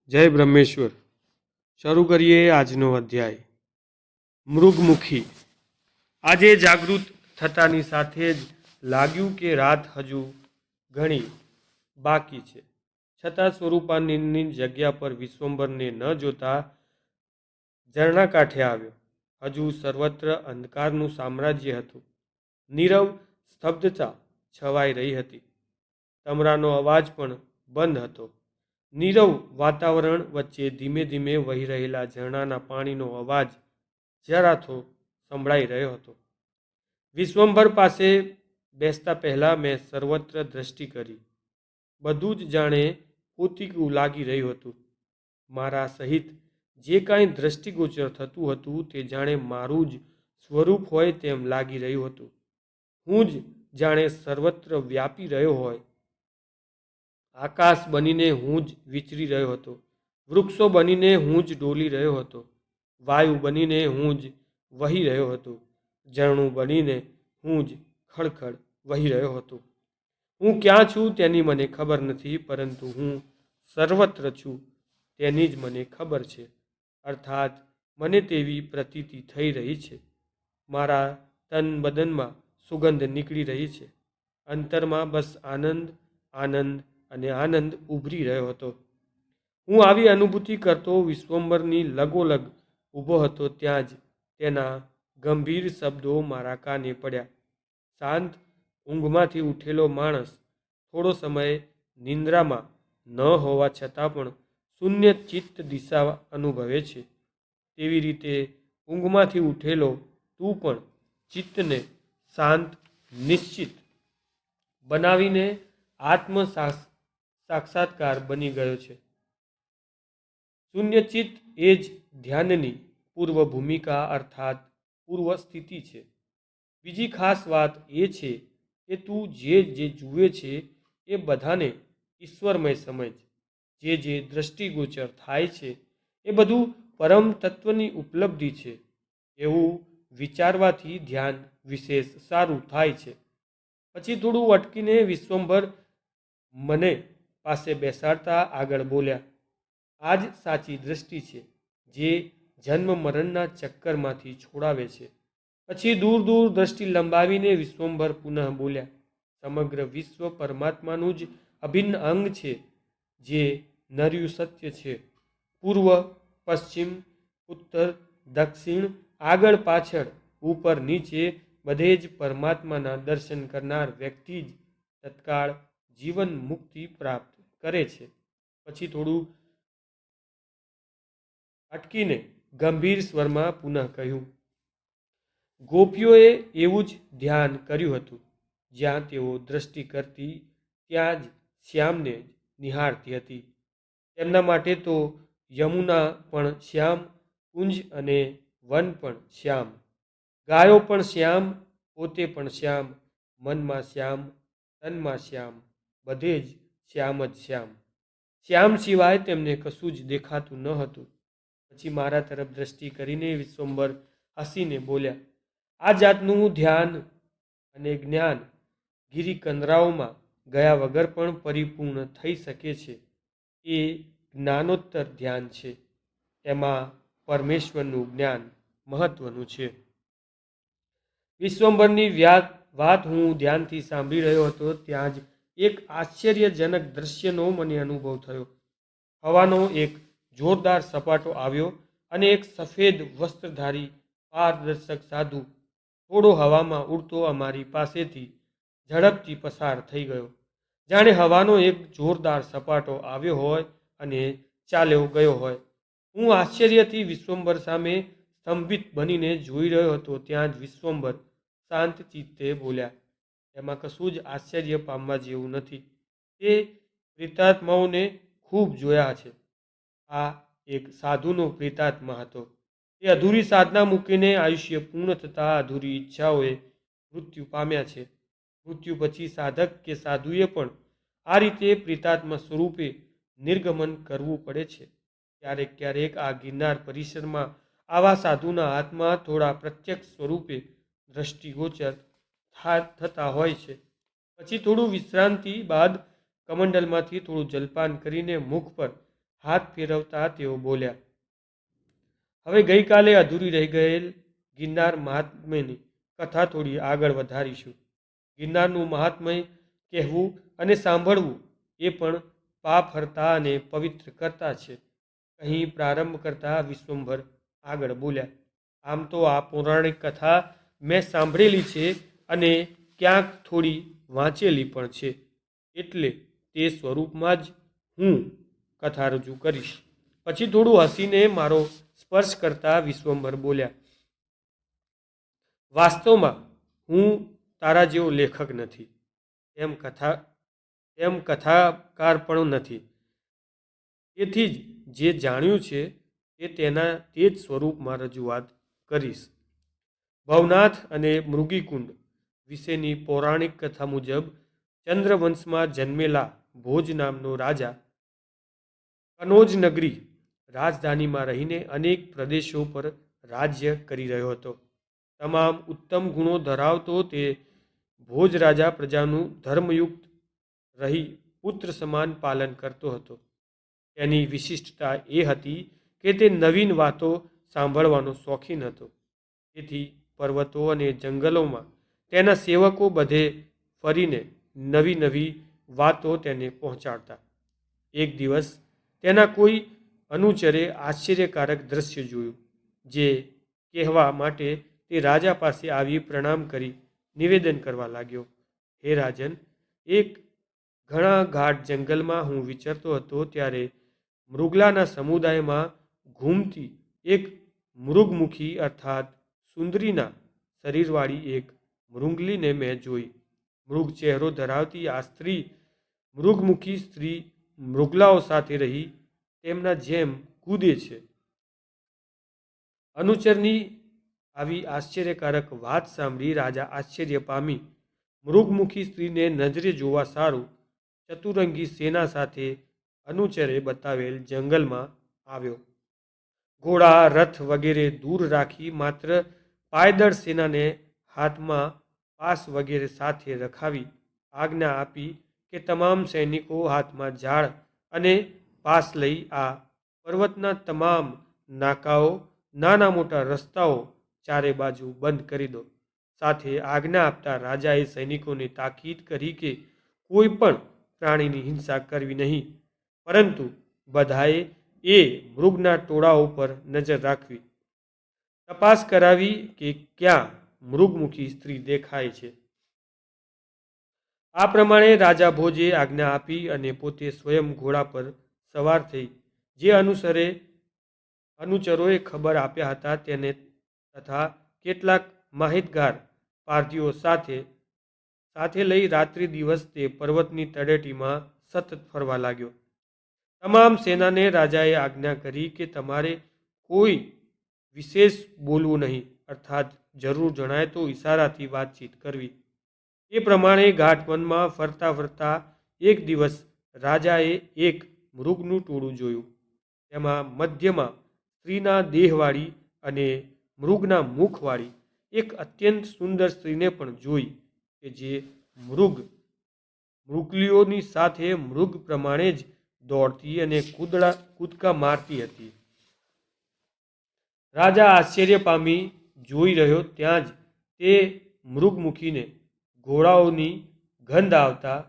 જય બ્રહ્મેશ્વર. શરૂ કરીએ આજનો અધ્યાય. મૃગમુખી. આજે જાગૃત થતાની સાથે જ લાગ્યું કે રાત હજુ ઘણી બાકી છે. છતાં સ્વરૂપાનંદની જગ્યા પર વિશ્વંભરને ન જોતા ઝરણા કાંઠે આવ્યો. હજુ સર્વત્ર અંધકારનું સામ્રાજ્ય હતું. નીરવ સ્તબ્ધતા છવાઈ રહી હતી. તમરાનો અવાજ પણ બંધ હતો. નીરવ વાતાવરણ વચ્ચે ધીમે ધીમે વહી રહેલા ઝરણાના પાણીનો અવાજ જરાથો સંભળાઈ રહ્યો હતો. વિશ્વંભર પાસે બેસતા પહેલા મેં સર્વત્ર દ્રષ્ટિ કરી. બધું જ જાણે પોતીકું લાગી રહ્યું હતું. મારા સહિત જે કાંઈ દ્રષ્ટિગોચર થતું હતું તે જાણે મારું જ સ્વરૂપ હોય તેમ લાગી રહ્યું હતું. હું જ જાણે સર્વત્ર વ્યાપી રહ્યો હોય. આકાશ બનીને હું જ વિચરી રહ્યો હતો. વૃક્ષો બનીને હું જ ડોલી રહ્યો હતો. વાયુ બનીને હું જ વહી રહ્યો હતો. ઝરણું બનીને હું જ ખળખળ વહી રહ્યો હતો. હું ક્યાં છું તેની મને ખબર નથી, પરંતુ હું સર્વત્ર છું તેની જ મને ખબર છે. અર્થાત મને તેવી પ્રતીતિ થઈ રહી છે. મારા તન બદનમાં સુગંધ નીકળી રહી છે. અંતરમાં બસ આનંદ, આનંદ અને આનંદ ઉભરી રહ્યો હતો. હું આવી અનુભૂતિ કરતો વિશ્વંભરની લગોલગ ઊભો હતો ત્યાં જ તેના ગંભીર શબ્દો મારા કાને પડ્યા. શાંત ઊંઘમાંથી ઉઠેલો માણસ થોડો સમય નિંદ્રામાં ન હોવા છતાં પણ શૂન્ય ચિત્ત દિશા અનુભવે છે. તેવી રીતે ઊંઘમાંથી ઉઠેલો તું પણ ચિત્તને શાંત, નિશ્ચિત બનાવીને આત્મ સાક્ષાત્કાર બની ગયો છે. શૂન્યચિત્ત એ જ ધ્યાનની પૂર્વ ભૂમિકા અર્થાત પૂર્વ સ્થિતિ છે. બીજી ખાસ વાત એ છે કે તું જે જુએ છે એ બધાને ઈશ્વરમય સમજ. જે દ્રષ્ટિગોચર થાય છે એ બધું પરમ તત્વની ઉપલબ્ધિ છે એવું વિચારવાથી ધ્યાન વિશેષ સારું થાય છે. પછી થોડું અટકીને વિશ્વંભર મને પાસે બેસાડતા આગળ બોલ્યા. આ જ સાચી દ્રષ્ટિ છે જે જન્મ મરણના ચક્કરમાંથી છોડાવે છે. પછી દૂર દૂર દ્રષ્ટિ લંબાવીને વિશ્વંભર પુનઃ બોલ્યા. સમગ્ર વિશ્વ પરમાત્માનું જ અભિન્ન અંગ છે જે નર્યું સત્ય છે. પૂર્વ, પશ્ચિમ, ઉત્તર, દક્ષિણ, આગળ પાછળ, ઉપર નીચે બધે જ પરમાત્માના દર્શન કરનાર વ્યક્તિ જ તત્કાળ જીવન મુક્તિ પ્રાપ્ત કરે છે. પછી થોડું અટકીને ગંભીર સ્વરમાં પુનઃ કહ્યું. ગોપીઓએ એવું જ ધ્યાન કર્યું હતું. જ્યાં તેઓ દ્રષ્ટિ કરતી ત્યાં જ શ્યામને નિહાળતી હતી. તેમના માટે તો યમુના પણ શ્યામ, કુંજ અને વન પણ શ્યામ, ગાયો પણ શ્યામ, પોતે પણ શ્યામ, મનમાં શ્યામ, તનમાં શ્યામ, બધે જ શ્યામ જ શ્યામ. શ્યામ સિવાય તેમને કશું જ દેખાતું ન હતું. પછી મારા તરફ દ્રષ્ટિ કરીને વિશ્વંભર હસીને બોલ્યા. આ જાતનું ધ્યાન અને જ્ઞાન ગિરિકંદરાઓમાં ગયા વગર પણ પરિપૂર્ણ થઈ શકે છે. એ જ્ઞાનોત્તર ધ્યાન છે. એમાં પરમેશ્વરનું જ્ઞાન મહત્વનું છે. વિશ્વંભરની વાત હું ધ્યાનથી સાંભળી રહ્યો હતો ત્યાં જ એક આશ્ચર્યજનક દ્રશ્યનો મને અનુભવ થયો. હવાનો એક જોરદાર સપાટો આવ્યો અને એક સફેદ વસ્ત્રધારી પારદર્શક સાધુ થોડો હવામાં ઉડતો અમારી પાસેથી ઝડપથી પસાર થઈ ગયો. જાણે હવાનો એક જોરદાર સપાટો આવ્યો હોય અને ચાલ્યો ગયો હોય. હું આશ્ચર્યથી વિશ્વંભર સામે સ્તંભિત બનીને જોઈ રહ્યો હતો ત્યાં જ વિશ્વંભર શાંત ચિત્તે બોલ્યા. એમાં કશું જ આશ્ચર્ય પામવા જેવું નથી. તે પ્રેતાત્માઓને ખૂબ જોયા છે. આ એક સાધુનો પ્રેતાત્મા હતો. તે અધૂરી સાધના મૂકીને આયુષ્ય પૂર્ણ થતાં અધૂરી ઈચ્છાઓએ મૃત્યુ પામ્યા છે. મૃત્યુ પછી સાધક કે સાધુએ પણ આ રીતે પ્રેતાત્મા સ્વરૂપે નિર્ગમન કરવું પડે છે. ક્યારેક ક્યારેક આ ગિરનાર પરિસરમાં આવા સાધુના આત્મા થોડા પ્રત્યક્ષ સ્વરૂપે દ્રષ્ટિગોચર થતા હોય છે. પછી થોડું વિશ્રાંતિ બાદ કમંડલમાંથી થોડું જલપાન કરીને મુખ પર હાથ ફેરવતા તેઓ બોલ્યા, હવે ગઈકાલે અધૂરી રહી ગયેલ ગિરનાર મહાત્મ્યની કથા થોડી આગળ વધારીશું. ગિરનારનું મહાત્મય કહેવું અને સાંભળવું એ પણ પાપ હરતા અને પવિત્ર કરતા છે. અહીં પ્રારંભ કરતા વિશ્વંભર આગળ બોલ્યા, આમ તો આ પૌરાણિક કથા મેં સાંભળેલી છે અને ક્યાંક થોડી વાંચેલી પણ છે, એટલે તે સ્વરૂપમાં જ હું કથા રજૂ કરીશ. પછી થોડું હસીને મારો સ્પર્શ કરતા વિશ્વંભર બોલ્યા, વાસ્તવમાં હું તારા જેવો લેખક નથી, એમ કથાકાર પણ નથી. તેથી જે જાણ્યું છે તે તેના તે જ સ્વરૂપમાં રજૂઆત કરીશ. ભવનાથ અને મૃગીકુંડ વિશેની પૌરાણિક કથા મુજબ ચંદ્રવંશમાં જન્મેલા ભોજ નામનો રાજા કનોજ નગરી રાજધાનીમાં રહીને અનેક પ્રદેશો પર રાજ્ય કરી રહ્યો હતો. તમામ ઉત્તમ ગુણો ધરાવતો તે ભોજ રાજા પ્રજાનું ધર્મયુક્ત રહી પુત્ર સમાન પાલન કરતો હતો. તેની વિશિષ્ટતા એ હતી કે તે નવીન વાતો સાંભળવાનો શોખીન હતો. તેથી પર્વતો અને જંગલોમાં તેના સેવકો બધે ફરીને નવી નવી વાતો તેને પહોંચાડતા. એક દિવસ તેના કોઈ અનુચરે આશ્ચર્યકારક દ્રશ્ય જોયું, જે કહેવા માટે તે રાજા પાસે આવી પ્રણામ કરી નિવેદન કરવા લાગ્યો, હે રાજન, એક ઘણા ગાઢ જંગલમાં હું વિચરતો હતો ત્યારે મૃગલાના સમુદાયમાં ઘૂમતી એક મૃગમુખી અર્થાત સુંદરીના શરીરવાળી એક મૃગલીને મેં જોઈ. મૃગ ચહેરો ધરાવતી આ સ્ત્રી મૃગમુખી સ્ત્રી મૃગલાઓ સાથે રહી તેમના જેમ કૂદે છે. અનુચરની આવી આશ્ચર્યકારક વાત સાંભળી રાજા આશ્ચર્ય પામી મૃગમુખી સ્ત્રીને નજરે જોવા સારું ચતુરંગી સેના સાથે અનુચરે બતાવેલ જંગલમાં આવ્યો. ઘોડા, રથ વગેરે દૂર રાખી માત્ર પાયદળ સેનાને હાથમાં પાસ વગેરે સાથે રખાવી આજ્ઞા આપી કે તમામ સૈનિકો હાથમાં ઝાડ અને પાસ લઈ આ પર્વતના તમામ નાકાઓ, નાના મોટા રસ્તાઓ ચારે બાજુ બંધ કરી દો. સાથે આજ્ઞા આપતા રાજાએ સૈનિકોને તાકીદ કરી કે કોઈ પણ પ્રાણીની હિંસા કરવી નહીં, પરંતુ બધાએ એ મૃગના ટોળાઓ પર નજર રાખવી, તપાસ કરાવી કે ક્યાં મૃગમુખી સ્ત્રી દેખાય છે. આ પ્રમાણે રાજા ભોજે આજ્ઞા આપી અને પોતે સ્વયં ઘોડા પર સવાર થઈ જે અનુચરોએ ખબર આપ્યા હતા તેને તથા કેટલાક માહિતગાર પારધીઓ સાથે લઈ રાત્રિ દિવસ તે પર્વતની તળેટીમાં સતત ફરવા લાગ્યો. તમામ સેનાને રાજાએ આજ્ઞા કરી કે તમારે કોઈ વિશેષ બોલવું નહીં, અર્થાત જરૂર જણાય તો ઈશારાથી વાતચીત કરવી. એ પ્રમાણે ગાઢ વનમાં ફરતા ફરતા એક દિવસ રાજાએ એક મૃગનું ટોળું જોયું. તેમાં મધ્યમાં સ્ત્રીના દેહવાળી અને મૃગના મુખવાળી એક અત્યંત સુંદર સ્ત્રીને પણ જોઈ કે જે મૃગલીઓની સાથે મૃગ પ્રમાણે જ દોડતી અને કૂદકા મારતી હતી. રાજા આશ્ચર્ય પામી જોઈ રહ્યો ત્યાં જ તે મૃગમુખીને ઘોડાઓની ગંધ આવતા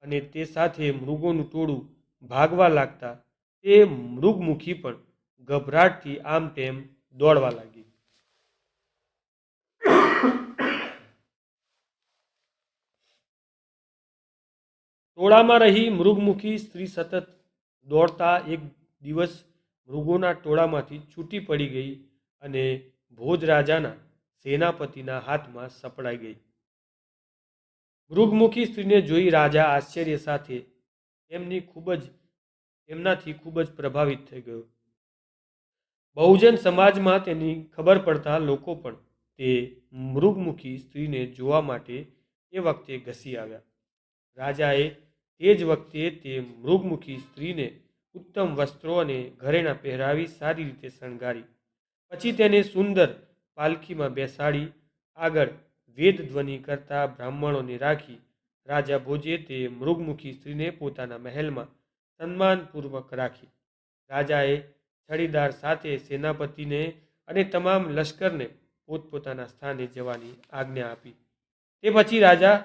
અને તે સાથે મૃગોનું ટોળું ભાગવા લાગતા તે મૃગમુખી પણ ગભરાટથી આમ તેમ દોડવા લાગી. ટોળામાં રહી મૃગમુખી સ્ત્રી સતત દોડતા એક દિવસ મૃગોના ટોળામાંથી છૂટી પડી ગઈ અને ભોજ રાજાના સેનાપતિના હાથમાં સપડાઈ ગઈ. મૃગમુખી સ્ત્રીને જોઈ રાજા આશ્ચર્ય સાથે એમનાથી ખૂબ જ પ્રભાવિત થઈ ગયો. બહુજન સમાજમાં તેની ખબર પડતા લોકો પણ તે મૃગમુખી સ્ત્રીને જોવા માટે એ વખતે ઘસી આવ્યા. રાજાએ તે જ વખતે તે મૃગમુખી સ્ત્રીને ઉત્તમ વસ્ત્રો અને ઘરેણાં પહેરાવી સારી રીતે શણગારી. પછી તેને સુંદર પાલખીમાં બેસાડી આગળ વેદ ધ્વનિ કરતા બ્રાહ્મણોને રાખી રાજા ભોજે તે મૃગમુખી સ્ત્રીને પોતાના મહેલમાં સન્માનપૂર્વક રાખી. રાજાએ છડીદાર સાથે સેનાપતિને અને તમામ લશ્કરને પોતપોતાના સ્થાને જવાની આજ્ઞા આપી. તે પછી રાજા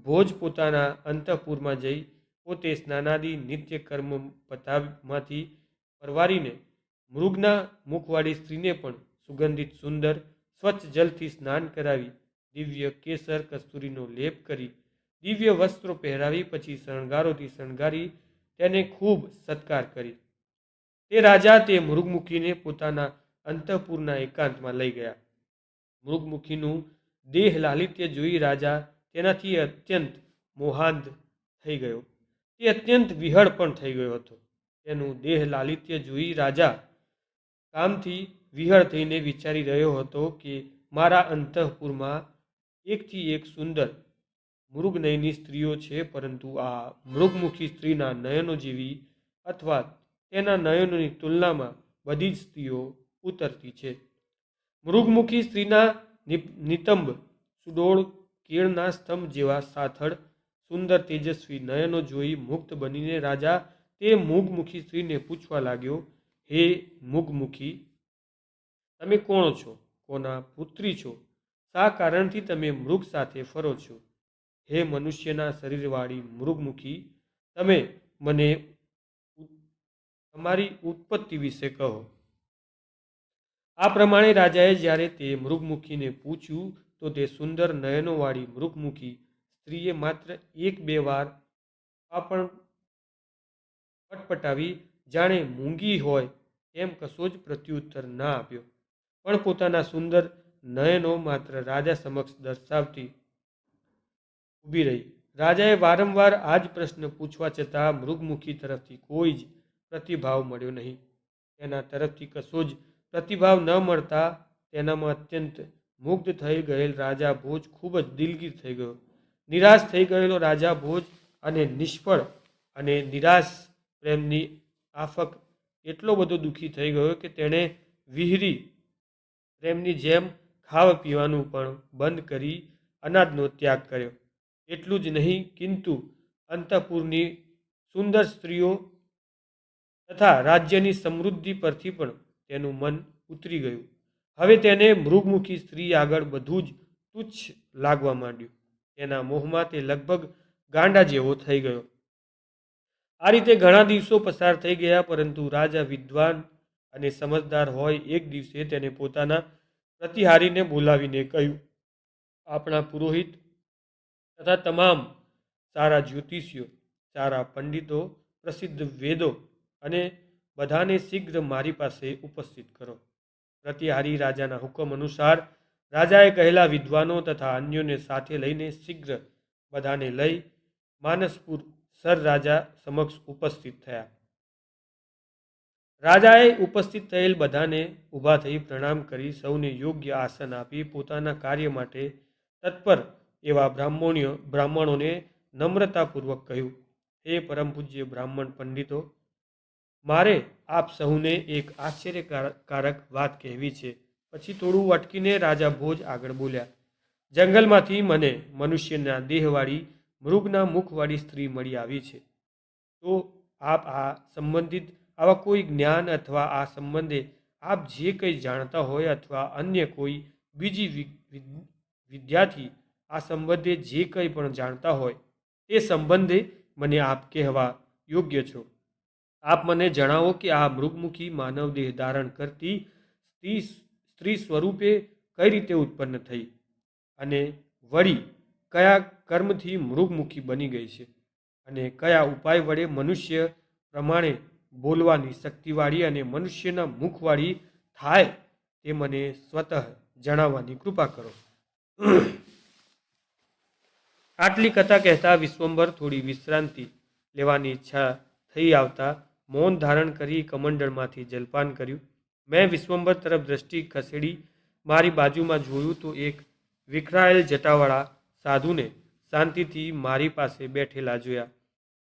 ભોજ પોતાના અંતઃપુરમાં જઈ પોતે સ્નાનાદિ નિત્ય કર્મ પતાવમાંથી પરવારીને મૃગના મુખવાળી સ્ત્રીને પણ સુગંધિત સુંદર સ્વચ્છ જલથી સ્નાન કરાવી, દિવ્ય કેસર કસ્તુરીનો લેપ કરી, દિવ્ય વસ્ત્રો પહેરાવી, પછી શણગારોથી શણગારી તેને ખૂબ સત્કાર કરી. તે રાજા તે મૃગમુખીને પોતાના અંતઃપુરના એકાંતમાં લઈ ગયા. મૃગમુખીનું દેહ લાલિત્ય જોઈ રાજા તેનાથી અત્યંત મોહાંધ થઈ ગયો. તે અત્યંત વિહળ પણ થઈ ગયો હતો. તેનું દેહ લાલિત્ય જોઈ રાજા કામથી વિહળ થઈને વિચારી રહ્યો હતો કે મારા અંતઃપુરમાં એકથી એક સુંદર મૃગનયની સ્ત્રીઓ છે, પરંતુ આ મૃગમુખી સ્ત્રીના નયનો જેવી અથવા તેના નયનોની તુલનામાં બધી જ સ્ત્રીઓ ઉતરતી છે. મૃગમુખી સ્ત્રીના નિતંબ સુડોળ કેળના સ્તંભ જેવા સાથળ સુંદર તેજસ્વી નયનો જોઈ મુગ્ધ બનીને રાજા તે મૃગમુખી સ્ત્રીને પૂછવા લાગ્યો, હે મૃગમુખી, તમે કોણ છો? કોના પુત્રી છો? શા કારણથી તમે મૃગ સાથે ફરો છો? હે મનુષ્યના શરીરવાળી મૃગમુખી, તમે મને તમારી ઉત્પત્તિ વિશે કહો. આ પ્રમાણે રાજાએ જ્યારે તે મૃગમુખીને પૂછ્યું તો તે સુંદર નયનોવાળી મૃગમુખી સ્ત્રીએ માત્ર 1-2 વાર પણ પટપટાવી જાણે મૂંગી હોય તેમ કશો જ પ્રત્યુત્તર ના આપ્યો, પણ પોતાના સુંદર નયનો માત્ર રાજા સમક્ષ દર્શાવતી ઊભી રહી. રાજાએ વારંવાર આ જ પ્રશ્ન પૂછવા છતાં મૃગમુખી તરફથી કોઈ જ પ્રતિભાવ મળ્યો નહીં. તેના તરફથી કશો જ પ્રતિભાવ ન મળતા તેનામાં અત્યંત મુગ્ધ થઈ ગયેલ રાજા ભોજ ખૂબ જ દિલગીર થઈ ગયો. નિરાશ થઈ ગયેલો રાજા ભોજ અને નિષ્ફળ અને નિરાશ પ્રેમની આફક એટલો બધો દુઃખી થઈ ગયો કે તેણે વિહરી પ્રેમની જેમ ખાવા પીવાનું પણ બંધ કરી અનાજનો ત્યાગ કર્યો. એટલું જ નહીં, કિંતુ અંતઃપુરની સુંદર સ્ત્રીઓ તથા રાજ્યની સમૃદ્ધિ પરથી પણ તેનું મન ઉતરી ગયું. હવે તેને મૃગમુખી સ્ત્રી આગળ બધું જ તુચ્છ લાગવા માંડ્યું. તેના મોહમાં તે લગભગ ગાંડા જેવો થઈ ગયો. આ રીતે ઘણા દિવસો પસાર થઈ ગયા, પરંતુ રાજા વિદ્વાન અને સમજદાર હોય એક દિવસે તેને પોતાના પ્રતિહારીને બોલાવીને કહ્યું, આપણા પુરોહિત તથા તમામ સારા જ્યોતિષીઓ, સારા પંડિતો, પ્રસિદ્ધ વેદો અને બધાને શીઘ્ર મારી પાસે ઉપસ્થિત કરો. પ્રતિહારી રાજાના હુકમ અનુસાર રાજાએ કહેલા વિદ્વાનો તથા અન્યોને સાથે લઈને શીઘ્ર બધાને લઈ માનસપુર સર રાજા સમક્ષ ઉપસ્થિત થયા. રાજાએ ઉપસ્થિત થયેલ બધાને ઊભા થઈ પ્રણામ કરી સૌને યોગ્ય આસન આપી પોતાના કાર્ય માટે તત્પર એવા બ્રાહ્મણોને નમ્રતાપૂર્વક કહ્યું, હે પરમ પૂજ્ય બ્રાહ્મણ પંડિતો, મારે આપ સહુને એક આશ્ચર્યકારક વાત કહેવી છે. પછી થોડું અટકીને રાજા ભોજ આગળ બોલ્યા, જંગલમાંથી મને મનુષ્યના દેહવાળી મૃગના મુખવાળી સ્ત્રી મળી આવી છે. તો આપ આ સંબંધિત આવા કોઈ જ્ઞાન અથવા આ સંબંધે આપ જે કંઈ જાણતા હોય અથવા અન્ય કોઈ બીજી વિદ્યાથી આ સંબંધે જે કંઈ પણ જાણતા હોય તે સંબંધે મને આપ કહેવા યોગ્ય છો. આપ મને જણાવો કે આ મૃગમુખી માનવ દેહ ધારણ કરતી સ્ત્રી સ્વરૂપે કઈ રીતે ઉત્પન્ન થઈ અને વળી કયા કર્મથી મૃગમુખી બની ગઈ છે અને કયા ઉપાય વડે મનુષ્ય પ્રમાણે બોલવાની શક્તિવાળી અને મનુષ્યના મુખવાળી થાય તે મને સ્વતઃ જણાવવાની કૃપા કરો. આટલી કથા કહેતા વિશ્વંભર થોડી વિશ્રાંતિ લેવાની ઈચ્છા થઈ આવતા મૌન ધારણ કરી કમંડળમાંથી જલપાન કર્યું. મેં વિશ્વંભર તરફ દ્રષ્ટિ ખસેડી મારી બાજુમાં જોયું તો એક વિખરાયેલ જટાવાળા સાધુને શાંતિથી મારી પાસે બેઠેલા જોયા.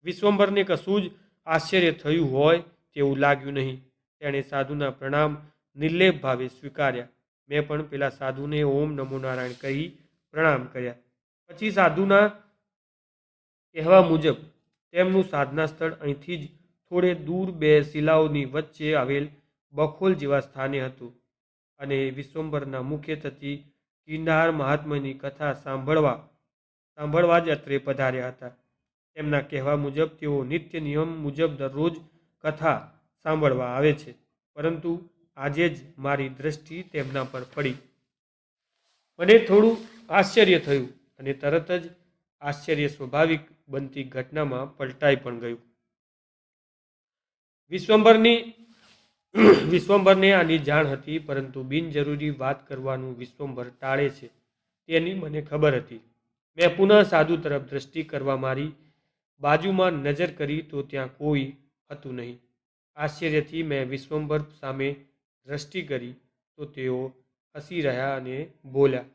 વિશ્વંભરને કશું જ આશ્ચર્ય થયું હોય તેવું લાગ્યું નહીં. તેણે સાધુના પ્રણામ નિર્લેપ ભાવે સ્વીકાર્યા. મેં પણ પેલા સાધુને ઓમ નમો નારાયણ કહી પ્રણામ કર્યા. પછી સાધુના કહેવા મુજબ તેમનું સાધના સ્થળ અહીંથી જ થોડે દૂર બે શિલાઓની વચ્ચે આવેલ બખોલ જેવા સ્થાને હતું અને વિશ્વંભરના મુખે થતી કિરનાર મહાત્માની કથા સાંભળવા જ અત્રે પધાર્યા હતા. તેમના કહેવા મુજબ તેઓ નિત્ય નિયમ મુજબ દરરોજ કથા સાંભળવા આવે છે, પરંતુ આજે જ મારી દ્રષ્ટિ તેમના પર પડી. મને થોડું આશ્ચર્ય થયું અને તરત જ આશ્ચર્ય સ્વાભાવિક બનતી ઘટનામાં પલટાઈ પણ ગયું. વિશ્વંભરને આની જાણ હતી, પરંતુ બિનજરૂરી વાત કરવાનું વિશ્વંભર ટાળે છે તેની મને ખબર હતી. મેં પુનઃ સાધુ તરફ દ્રષ્ટિ કરવા મારી બાજુમાં નજર કરી તો ત્યાં કોઈ હતું નહીં. આશ્ચર્યથી મેં વિશ્વંભર સામે દ્રષ્ટિ કરી તો તેઓ હસી રહ્યા અને બોલ્યા,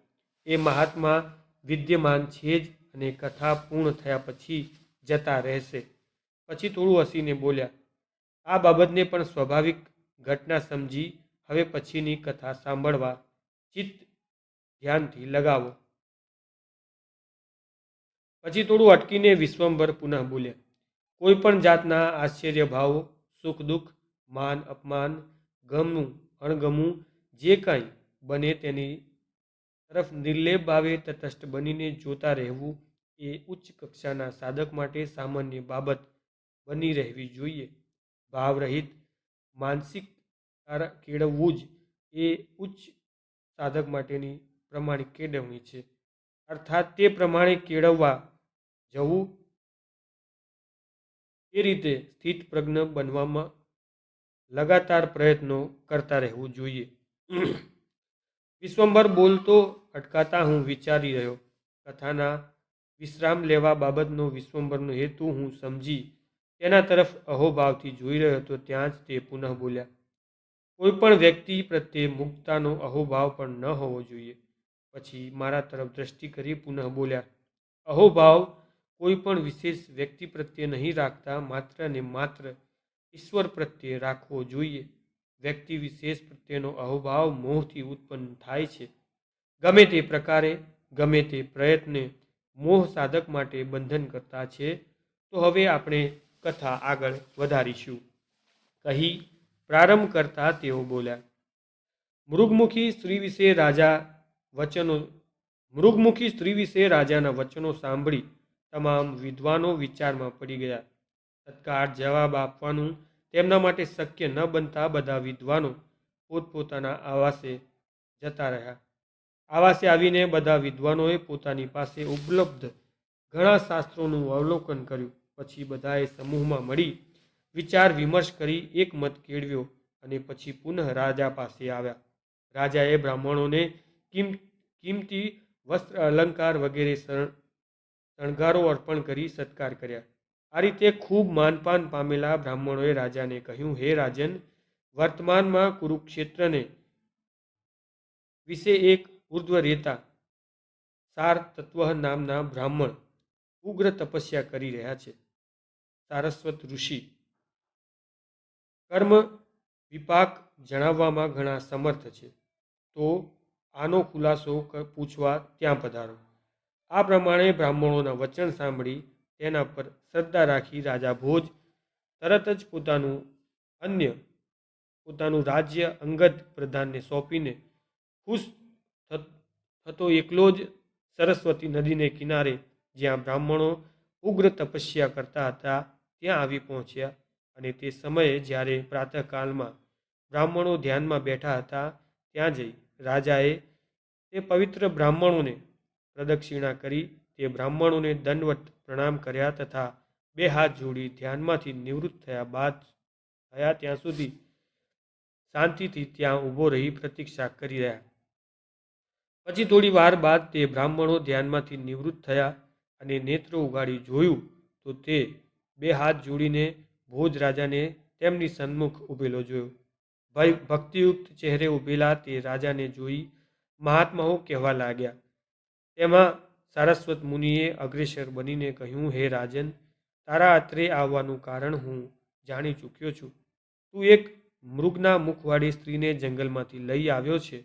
એ મહાત્મા વિદ્યમાન છે જ અને કથા પૂર્ણ થયા પછી જતા રહેશે. પછી થોડું હસીને બોલ્યા, આ બાબતને પણ સ્વાભાવિક ઘટના સમજી હવે પછીની કથા સાંભળવા ચિત્ત ધ્યાનથી લગાવો. પછી થોડું અટકીને વિશ્વંભર પુનઃ બોલ્યા, કોઈ પણ જાતના આશ્ચર્ય ભાવો, સુખ દુઃખ, માન અપમાન, ગમવું અણગમવું જે કાંઈ બને તેની તરફ નિર્લેપ ભાવે તટસ્થ બનીને જોતા રહેવું એ ઉચ્ચ કક્ષાના સાધક માટે સામાન્ય બાબત બની રહેવી જોઈએ. ભાવરહિત માનસિક કેળવવું જ એ ઉચ્ચ સાધક માટેની પ્રમાણિક કેળવણી છે. અર્થાત તે પ્રમાણે કેળવવા જવું, એ રીતે સ્થિત પ્રજ્ઞ બનવામાં લગાતાર પ્રયત્નો કરતા રહેવું જોઈએ. વિશ્વંભર બોલતો અટકાતા હું વિચારી રહ્યો. કથાના વિશ્રામ લેવા બાબતનો વિશ્વંભરનો હેતુ હું સમજી તેના તરફ અહોભાવથી જોઈ રહ્યો હતો. ત્યાં જ તે પુનઃ બોલ્યા, કોઈ પણ વ્યક્તિ પ્રત્યે મુક્તતાનો અહોભાવ પણ ન હોવો જોઈએ. પછી મારા તરફ દ્રષ્ટિ કરી પુનઃ બોલ્યા, અહોભાવ કોઈ પણ વિશેષ વ્યક્તિ પ્રત્યે નહીં રાખતા, માત્ર ને માત્ર ઈશ્વર પ્રત્યે રાખવો જોઈએ. વ્યક્તિ વિશેષ પ્રત્યેનો અહોભાવ મોહથી ઉત્પન્ન થાય છે. ગમે તે પ્રકારે, ગમે તે પ્રયત્ને મોહ સાધક માટે બંધન કરતા છે. તો હવે આપણે કથા આગળ વધારીશું, કહી પ્રારંભ કરતા તેઓ બોલ્યા, મૃગમુખી સ્ત્રી વિશે રાજાના વચનો સાંભળી તમામ વિદ્વાનો વિચારમાં પડી ગયા. તત્કાળ જવાબ આપવાનું તેમના માટે શક્ય ન બનતા બધા વિદ્વાનો પોતપોતાના આવાસે જતા રહ્યા. આવાસે આવીને બધા વિદ્વાનોએ પોતાની પાસે ઉપલબ્ધ ઘણા શાસ્ત્રોનું અવલોકન કર્યું. પછી બધાએ સમૂહમાં મળી વિચાર વિમર્શ કરી એક મત કેળવ્યો અને પછી પુનઃ રાજા પાસે આવ્યા. રાજાએ બ્રાહ્મણોને કિંમતી વસ્ત્ર અલંકાર વગેરે શણગારો અર્પણ કરી સત્કાર કર્યા. આ રીતે ખૂબ માનપાન પામેલા બ્રાહ્મણોએ રાજાને કહ્યું, હે રાજન, વર્તમાનમાં કુરુક્ષેત્રને વિશે એક ઉર્ધ્વરેતા સારતત્વ નામના બ્રાહ્મણ ઉગ્ર તપસ્યા કરી રહ્યા છે. સારસ્વત ઋષિ કર્મ વિપાક જણાવવામાં ઘણા સમર્થ છે, તો આનો ખુલાસો પૂછવા ત્યાં પધારો. આ પ્રમાણે બ્રાહ્મણોના વચન સાંભળી તેના પર શ્રદ્ધા રાખી રાજા ભોજ તરત જ પોતાનું રાજ્ય અંગદ પ્રધાનને સોંપીને ખુશ થતો એકલો જ સરસ્વતી નદીને કિનારે, જ્યાં બ્રાહ્મણો ઉગ્ર તપસ્યા કરતા હતા, ત્યાં આવી પહોંચ્યા. અને તે સમયે જ્યારે પ્રાતઃકાલમાં બ્રાહ્મણો ધ્યાનમાં બેઠા હતા, ત્યાં જઈ રાજાએ તે પવિત્ર બ્રાહ્મણોને પ્રદક્ષિણા કરી તે બ્રાહ્મણોને દંડવત પ્રણામ કર્યા તથા બે હાથ જોડી ધ્યાનમાંથી નિવૃત્ત થયા ત્યાં સુધી શાંતિથી ત્યાં ઊભો રહી પ્રતીક્ષા કરી રહ્યા. પછી થોડી વાર બાદ તે બ્રાહ્મણો ધ્યાનમાંથી નિવૃત્ત થયા અને નેત્રો ઉગાડી જોયું તો તે બે હાથ જોડીને ભોજ રાજાને તેમની સન્મુખ ઊભેલો જોયો. ભક્તિયુક્ત ચહેરે ઊભેલા તે રાજાને જોઈ મહાત્માઓ કહેવા લાગ્યા. તેમાં સારસ્વત મુનિએ અગ્રેસર બનીને કહ્યું, હે રાજન, તારા અત્રે આવવાનું કારણ હું જાણી ચૂક્યો છું. તું એક મૃગના મુખવાળી સ્ત્રીને જંગલમાંથી લઈ આવ્યો છે.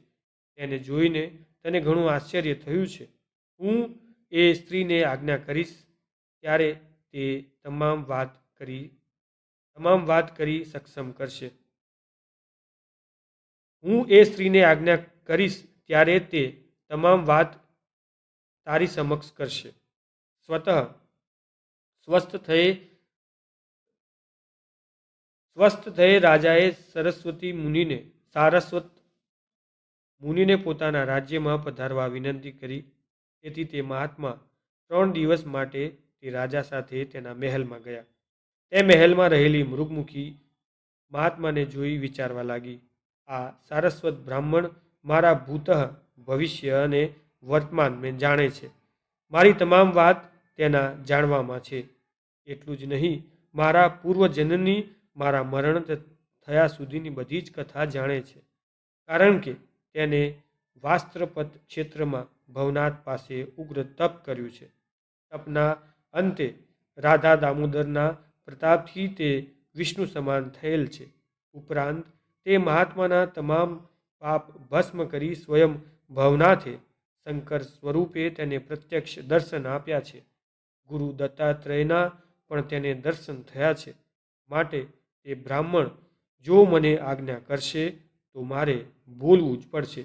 તેને જોઈને તને ઘણું આશ્ચર્ય થયું છે. હું એ સ્ત્રીને આજ્ઞા કરીશ ત્યારે તે તમામ તમામ વાત કરી સક્ષમ કરશે. હું એ સ્ત્રીને આજ્ઞા કરીશ ત્યારે તે તમામ વાત તારી સમક્ષ કરશે. સ્વસ્થ થયે રાજાએ સારસ્વત મુનિને પોતાના રાજ્યમાં પધારવા વિનંતી કરી. તેથી તે મહાત્મા 3 દિવસ માટે તે રાજા સાથે તેના મહેલમાં ગયા. તે મહેલમાં રહેલી મૃગમુખી મહાત્માને જોઈ વિચારવા લાગી, આ સારસ્વત બ્રાહ્મણ મારા ભૂતઃ, ભવિષ્ય અને વર્તમાન મેં જાણે છે. મારી તમામ વાત તેના જાણવામાં છે. એટલું જ નહીં, મારા પૂર્વજન્મની, મારા મરણ થયા સુધીની બધી જ કથા જાણે છે. કારણ કે તેને વાસ્ત્રપત ક્ષેત્રમાં ભવનાથ પાસે ઉગ્ર તપ કર્યું છે. તપના અંતે રાધા દામોદરના પ્રતાપથી તે વિષ્ણુ સમાન થયેલ છે. ઉપરાંત તે મહાત્માના તમામ પાપ ભસ્મ કરી સ્વયં ભવનાથે શંકર સ્વરૂપે તેને પ્રત્યક્ષ દર્શન આપ્યા છે. ગુરુ દત્તાત્રેયના પણ તેને દર્શન થયા છે. માટે તે બ્રાહ્મણ જો મને આજ્ઞા કરશે તો મારે બોલવું જ પડશે.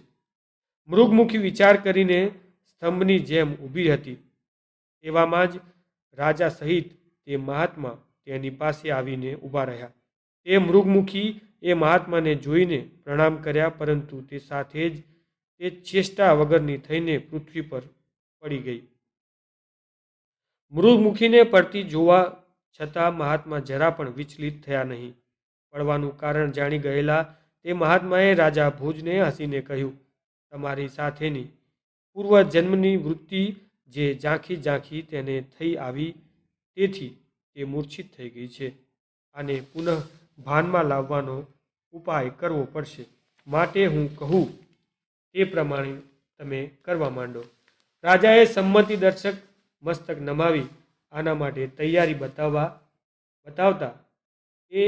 મૃગમુખી વિચાર કરીને સ્તંભની જેમ ઊભી હતી. એવામાં જ રાજા સહિત તે મહાત્મા તેની પાસે આવીને ઊભા રહ્યા. તે મૃગમુખી એ મહાત્માને જોઈને પ્રણામ કર્યા, પરંતુ તે સાથે જ તે ચેષ્ટા વગરની થઈને પૃથ્વી પર પડી ગઈ. મૃગમુખીને પડતી જોવા છતાં મહાત્મા જરા પણ વિચલિત થયા નહીં. પડવાનું કારણ જાણી ગયેલા તે મહાત્માએ રાજા ભોજને હસીને કહ્યું, તમારી સાથેની પૂર્વજન્મની વૃત્તિ જે ઝાંખી ઝાંખી તેને થઈ આવી, તેથી તે મૂર્છિત થઈ ગઈ છે. આને પુનઃ ભાનમાં લાવવાનો ઉપાય કરવો પડશે. માટે હું કહું તે પ્રમાણે તમે કરવા માંડો. રાજાએ સંમતિ દર્શક મસ્તક નમાવી આના માટે તૈયારી બતાવતા એ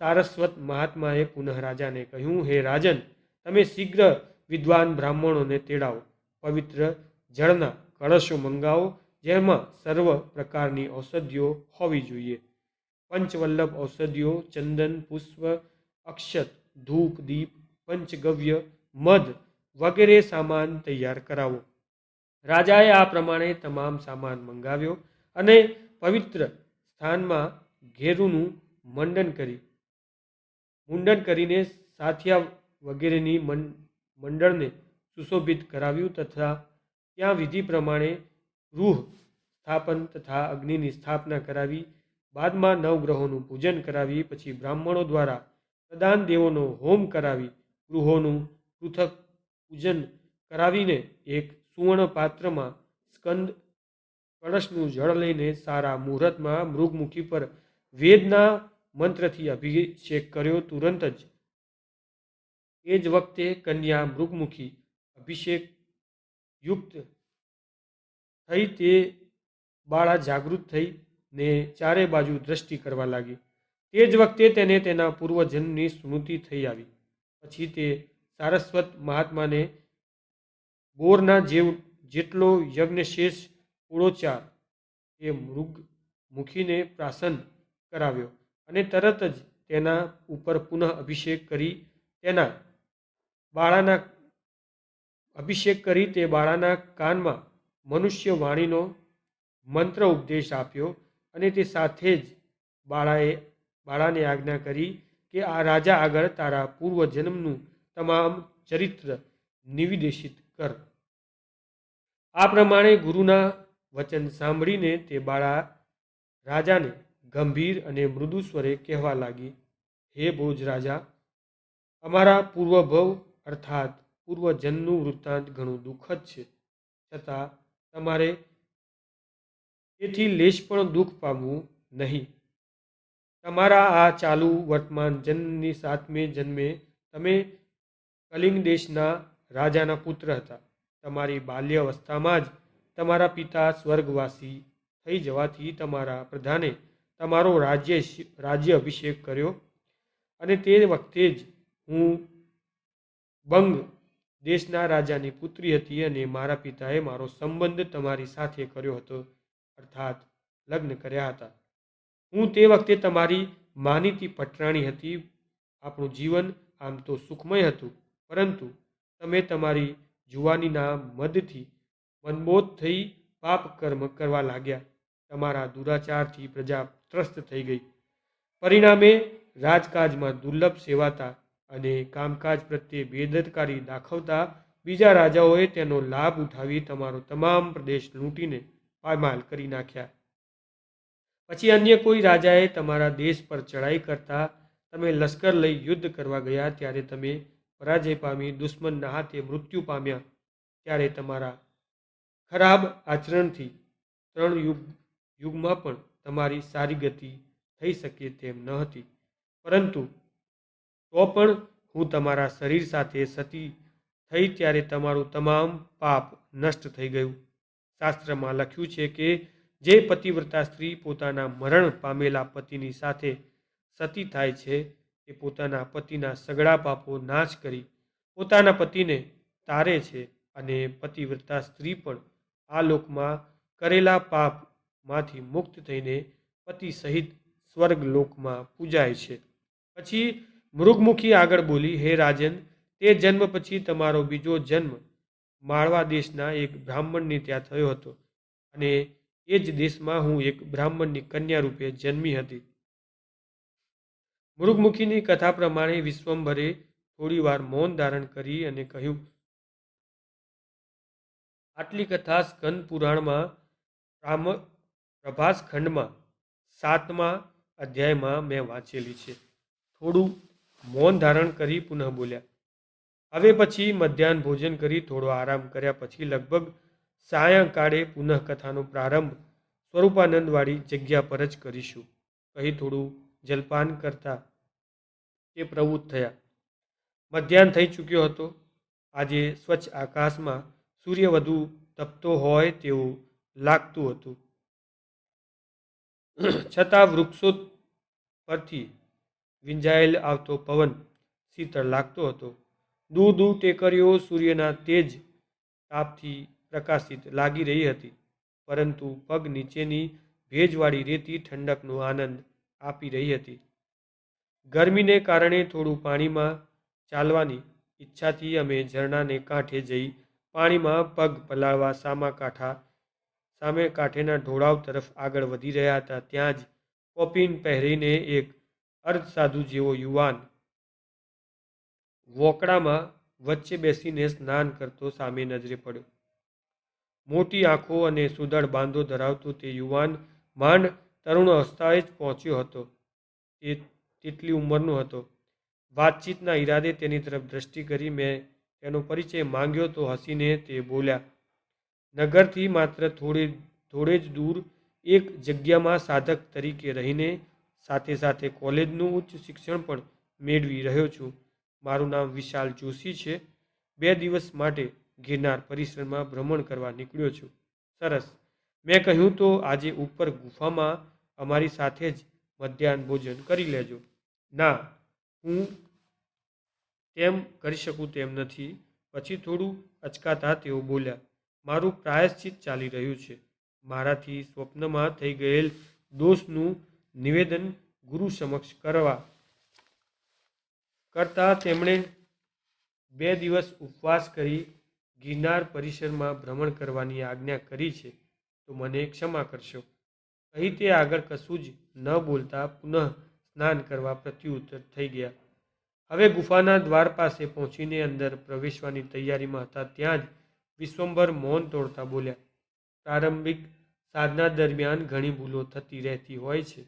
સારસ્વત મહાત્માએ પુનઃ રાજાને કહ્યું, હે રાજન, તમે શીઘ્ર વિદ્વાન બ્રાહ્મણોને તેડાવો. પવિત્ર જળના કળશો મંગાવો, જેમાં સર્વ પ્રકારની ઔષધિઓ હોવી જોઈએ. પંચવલ્લભ ઔષધિઓ, ચંદન, પુષ્પ, અક્ષત, ધૂપ, દીપ, પંચગવ્ય, મધ વગેરે સામાન તૈયાર કરાવો. રાજાએ આ પ્રમાણે તમામ સામાન મંગાવ્યો અને પવિત્ર સ્થાનમાં ઘેરુનું મુંડન કરીને સાથિયા વગેરેની મંડળને સુશોભિત કરાવ્યું તથા ત્યાં વિધિ પ્રમાણે ગૃહ સ્થાપન તથા અગ્નિની સ્થાપના કરાવી. બાદમાં નવગ્રહોનું પૂજન કરાવી. પછી બ્રાહ્મણો દ્વારા પ્રધાન દેવોનો હોમ કરાવી ગૃહોનું પૃથક પૂજન કરાવીને એક સુવર્ણ પાત્રમાં સ્કંદ કળશનું જળ લઈને સારા મુહૂર્તમાં મૃગમુખી પર વેદના મંત્રથી અભિષેક કર્યો. તુરંત જ એ જ વખતે કન્યા મૃગમુખી અભિષેક યુક્ત થઈ તે બાળા જાગૃત થઈ ને ચારે બાજુ દ્રષ્ટિ કરવા લાગી. તે જ વખતે તેને તેના પૂર્વજન્મની સ્મૃતિ થઈ આવી. પછી તે સારસ્વત મહાત્માને બોરના જેટલો યજ્ઞશેષ પૂળોચાર એ મૃગમુખીને પ્રાસન્ન કરાવ્યો અને તરત જ તેના ઉપર પુનઃ અભિષેક કરી તે બાળાના કાનમાં મનુષ્ય વાણીનો મંત્ર ઉપદેશ આપ્યો અને તે સાથે જ બાળાને આજ્ઞા કરી કે આ રાજા આગળ તારા પૂર્વજન્મનું તમામ ચરિત્ર નિવેદિત કર. આ પ્રમાણે ગુરુના વચન સાંભળીને તે બાળા રાજાને ગંભીર અને મૃદુ સ્વરે કહેવા લાગી, હે ભોજ રાજા, અમારા પૂર્વભવ અર્થાત પૂર્વજન્મનું વૃત્તાંત ઘણું દુઃખદ છે. છતાં તમારે તેથી લેશ પણ દુઃખ પામવું નહીં. તમારા આ ચાલુ વર્તમાન જન્મની 7મે જન્મે તમે કલિંગ દેશના રાજાના પુત્ર હતા. તમારી બાલ્ય અવસ્થામાં જ તમારા પિતા સ્વર્ગવાસી થઈ જવાથી તમારા પ્રધાને તમારો રાજ્ય અભિષેક કર્યો અને તે વખતે જ હું બંગ દેશના રાજાની પુત્રી હતી અને મારા પિતાએ મારો સંબંધ તમારી સાથે કર્યો હતો, અર્થાત લગ્ન કર્યા હતા. હું તે વખતે તમારી માનીતી પટરાણી હતી. આપણું જીવન આમ તો સુખમય હતું, પરંતુ તમે તમારી જુવાનીના મદથી મનબોધ થઈ પાપ કર્મ કરવા લાગ્યા. તમારા દુરાચારથી પ્રજા ત્રસ્ત થઈ ગઈ. પરિણામે રાજકાજમાં દુર્લભ સેવાતા અને કામકાજ પ્રત્યે બેદરકારી દાખવતા બીજા રાજાઓએ તેનો લાભ ઉઠાવી તમારો તમામ પ્રદેશ લૂંટીને પાયમાલ કરી નાખ્યા. પછી અન્ય કોઈ રાજાએ તમારા દેશ પર ચડાઈ કરતા તમે લશ્કર લઈ યુદ્ધ કરવા ગયા ત્યારે તમે પરાજય પામી દુશ્મનના હાથે મૃત્યુ પામ્યા. ત્યારે તમારા ખરાબ આચરણથી 3 યુગમાં પણ તમારી સારી ગતિ થઈ શકે તેમ ન હતી. પરંતુ તો પણ હું તમારા શરીર સાથે સતી થઈ ત્યારે તમારું તમામ પાપ નષ્ટ થઈ ગયું. શાસ્ત્રમાં લખ્યું છે કે જે પતિવ્રતા સ્ત્રી પોતાના મરણ પામેલા પતિની સાથે સતી થાય છે તે પોતાના પતિના સઘળા પાપો નાશ કરી પોતાના પતિને તારે છે, અને પતિવ્રતા સ્ત્રી પણ આ લોકમાં કરેલા પાપમાંથી મુક્ત થઈને પતિ સહિત સ્વર્ગ લોકમાં પૂજાય છે. પછી મૃગમુખી આગળ બોલી, હે રાજન, તે જન્મ પછી તમારો બીજો જન્મ માળવા દેશના એક બ્રાહ્મણને ત્યાં થયો હતો, અને એ જ દેશમાં હું એક બ્રાહ્મણની કન્યા રૂપે જન્મી હતી. મૃગમુખીની કથા પ્રમાણે વિશ્વંભરે થોડીવાર મૌન ધારણ કરી અને કહ્યું, આટલી કથા સ્કંદ પુરાણમાં પ્રભાસ ખંડમાં 7મા અધ્યાયમાં મેં વાંચેલી છે. થોડું મૌન ધારણ કરી પુનઃ બોલ્યા, હવે પછી મધ્યાહન ભોજન કરી થોડો આરામ કર્યા પછી લગભગ સાયંકાળે પુનઃ કથાનો પ્રારંભ સ્વરૂપાનંદવાળી જગ્યા પર જ કરીશું. કહી થોડું જલપાન કરતા તે પ્રવૃત્ત થયા. મધ્યાહન થઈ ચૂક્યો હતો. આજે સ્વચ્છ આકાશમાં સૂર્ય વધુ તપતો હોય તેવું લાગતું હતું, છતાં વૃક્ષો પરથી વિંજાયેલ આવતો પવન શીતળ લાગતો હતો. દૂર દૂર ટેકરીઓ સૂર્યના તેજ તાપથી પ્રકાશિત લાગી રહી હતી, પરંતુ પગ નીચેની ભેજવાળી રેતી ઠંડકનો આનંદ આપી રહી હતી. ગરમીને કારણે થોડું પાણીમાં ચાલવાની ઈચ્છાથી અમે ઝરણાને કાંઠે જઈ પાણીમાં પગ પલાળવા સામે કાંઠેના ઢોળાવ તરફ આગળ વધી રહ્યા હતા. ત્યાં જ કોપીન પહેરીને એક અર્ધસાધુ જેવો યુવાન વોકડામાં વચ્ચે બેસીને સ્નાન કરતો સામે નજરે પડ્યો. મોટી આંખો અને સુદળ બાંધો ધરાવતો તે યુવાન માંડ તરુણ અવસ્થાએ જ પહોંચ્યો હતો. તે તેટલી ઉંમરનો હતો. વાતચીતના ઈરાદે તેની તરફ દ્રષ્ટિ કરી મેં તેનો પરિચય માંગ્યો તો હસીને તે બોલ્યા, નગરથી માત્ર થોડે જ દૂર એક જગ્યામાં સાધક તરીકે રહીને સાથે સાથે કોલેજનું ઉચ્ચ શિક્ષણ પણ મેળવી રહ્યો છું. મારું નામ વિશાલ જોશી છે. 2 દિવસ માટે ગિરનાર પરિસરમાં ભ્રમણ કરવા નીકળ્યો છું. સરસ, મેં કહ્યું, તો આજે ઉપર ગુફામાં અમારી સાથે જ મધ્યાહન ભોજન કરી લેજો. ના, હું તેમ કરી શકું તેમ નથી. પછી થોડું અચકાતા તેઓ બોલ્યા, મારું પ્રાયશ્ચિત ચાલી રહ્યું છે. મારાથી સ્વપ્નમાં થઈ ગયેલ દોષનું નિવેદન ગુરુ સમક્ષ કરતા તેમણે 2 દિવસ ઉપવાસ કરી ગિરનાર પરિસરમાં ભ્રમણ કરવાની આજ્ઞા કરી છે, તો મને ક્ષમા કરશો. કહી તે આગળ કશું જ ન બોલતા પુનઃ સ્નાન કરવા પ્રત્યુત્તર થઈ ગયા. હવે ગુફાના દ્વાર પાસે પહોંચીને અંદર પ્રવેશવાની તૈયારીમાં હતા ત્યાં જ વિશ્વંભર મૌન તોડતા બોલ્યા, પ્રારંભિક સાધના દરમિયાન ઘણી ભૂલો થતી રહેતી હોય છે.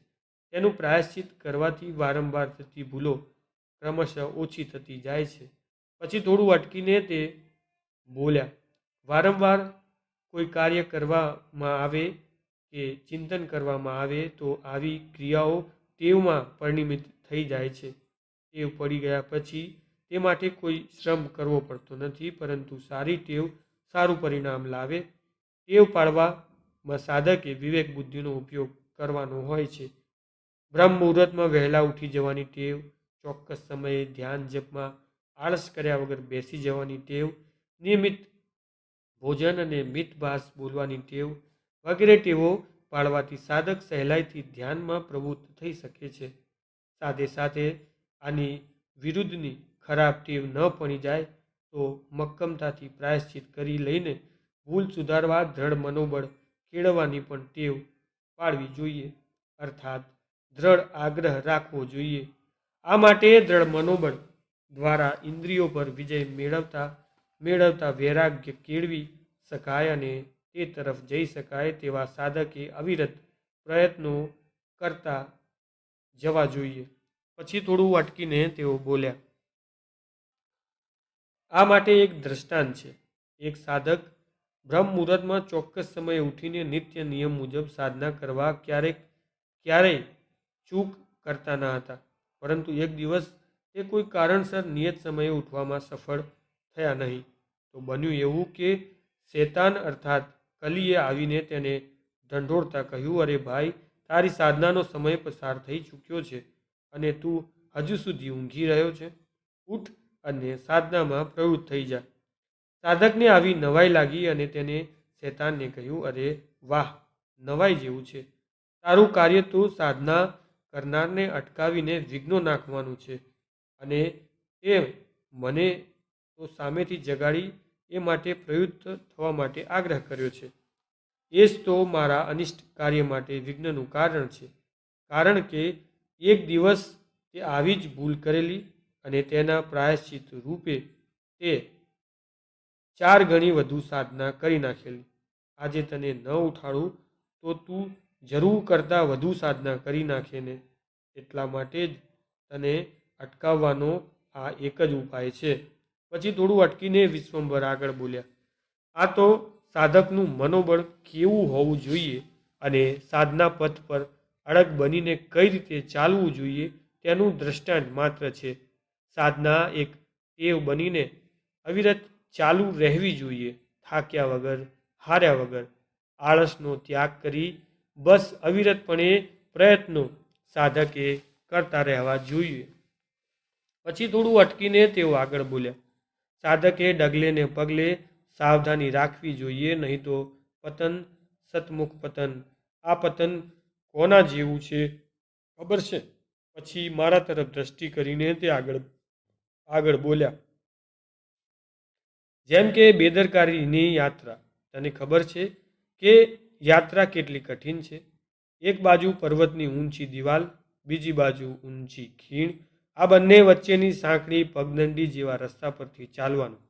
તેનું પ્રાયશ્ચિત કરવાથી વારંવાર થતી ભૂલો ક્રમશઃ ઓછી થતી જાય છે. પછી થોડું અટકીને તે બોલ્યા, વારંવાર કોઈ કાર્ય કરવામાં આવે કે ચિંતન કરવામાં આવે તો આવી ક્રિયાઓ ટેવમાં પરિણમિત થઈ જાય છે. ટેવ પડી ગયા પછી તે માટે કોઈ શ્રમ કરવો પડતો નથી, પરંતુ સારી ટેવ સારું પરિણામ લાવે. ટેવ પાડવામાં સાધકે વિવેક બુદ્ધિનો ઉપયોગ કરવાનો હોય છે. બ્રહ્મ મુહૂર્તમાં વહેલા ઉઠી જવાની ટેવ, ચોક્કસ સમયે ધ્યાન જપમાં આળસ કર્યા વગર બેસી જવાની ટેવ, નિયમિત ભોજન અને મિતભાષ બોલવાની ટેવ વગેરે ટેવો પાળવાથી સાધક સહેલાઈથી ધ્યાનમાં પ્રવૃત્ત થઈ શકે છે. સાથે સાથે આની વિરુદ્ધની ખરાબ ટેવ ન પડી જાય તો મક્કમતાથી પ્રાયશ્ચિત કરી લઈને ભૂલ સુધારવા દ્રઢ મનોબળ કેળવવાની પણ ટેવ પાડવી જોઈએ, અર્થાત દ્રઢ આગ્રહ રાખવો જોઈએ. આ માટે દ્રઢ મનોબળ દ્વારા ઇન્દ્રિયો પર વિજય મેળવતા વૈરાગ્ય કેળવી શકાય અને તે તરફ જઈ શકાય તેવા સાધકે અવિરત પ્રયત્નો કરતા જવા જોઈએ. પછી થોડું અટકીને તેઓ બોલ્યા, આ માટે એક દ્રષ્ટાંત છે. એક સાધક બ્રહ્મ મુહૂર્તમાં ચોક્કસ સમયે ઉઠીને નિત્ય નિયમ મુજબ સાધના કરવા ક્યારેય ચૂક કરતા ન હતા. પરંતુ એક દિવસ તે કોઈ કારણસર નિયત સમયે ઉઠવામાં સફળ થયા નહીં. તો બન્યું એવું કે શેતાન અર્થાત કલીએ આવીને તેને ઢંઢોળતા કહ્યું, અરે ભાઈ, તારી સાધનાનો સમય પસાર થઈ ચૂક્યો છે અને તું હજુ સુધી ઊંઘી રહ્યો છે. ઉઠ અને સાધનામાં પ્રવૃત્ત થઈ જા. સાધકને આવી નવાઈ લાગી અને તેને શેતાનને કહ્યું, અરે વાહ, નવાઈ જેવું છે. તારું કાર્ય તો સાધના કરનારને અટકાવીને વિઘ્નો નાખવાનું છે અને તે મને તો સામેથી જગાડી એ માટે પ્રવૃત્ત થવા માટે આગ્રહ કર્યો છે. એ જ તો મારા અનિષ્ટ કાર્ય માટે વિઘ્નનું કારણ છે. કારણ કે એક દિવસ તે આવી જ ભૂલ કરેલી અને તેના પ્રાયશ્ચિત રૂપે તે 4 ગણી વધુ સાધના કરી નાખેલી. આજે તને ન ઉઠાડું તો તું જરૂર કરતાં વધુ સાધના કરી નાખે ને. એટલા માટે જ તને અટકાવવાનો આ એક જ ઉપાય છે. પછી થોડું અટકીને વિશ્વંભર આગળ બોલ્યા, આ તો સાધકનું મનોબળ કેવું હોવું જોઈએ અને સાધના પથ પર અડગ બનીને કઈ રીતે ચાલવું જોઈએ તેનું દ્રષ્ટાંત માત્ર છે. સાધના એક ટેવ બનીને અવિરત ચાલુ રહેવી જોઈએ, થાક્યા વગર, હાર્યા વગર. આળસનો ત્યાગ કરી બસ અવિરતપણે પ્રયત્નો સાધકે કરતા રહેવા જોઈએ. પછી થોડું અટકીને તેઓ આગળ બોલ્યા, સાધકે ડગલે ને પગલે સાવધાની રાખવી જોઈએ, નહીં તો પતન સતમુખ પતન. આ પતન કોના જેવું છે ખબર છે? પછી મારા તરફ દ્રષ્ટિ કરીને તે આગળ બોલ્યા, જેમ કે બેદરકારીની યાત્રા. તને ખબર છે કે યાત્રા કેટલી કઠિન છે? એક બાજુ પર્વતની ઊંચી દિવાલ, બીજી બાજુ ઊંચી ખીણ. આ બંને વચ્ચેની સાંકડી પગદંડી જેવા રસ્તા પરથી ચાલવાનું.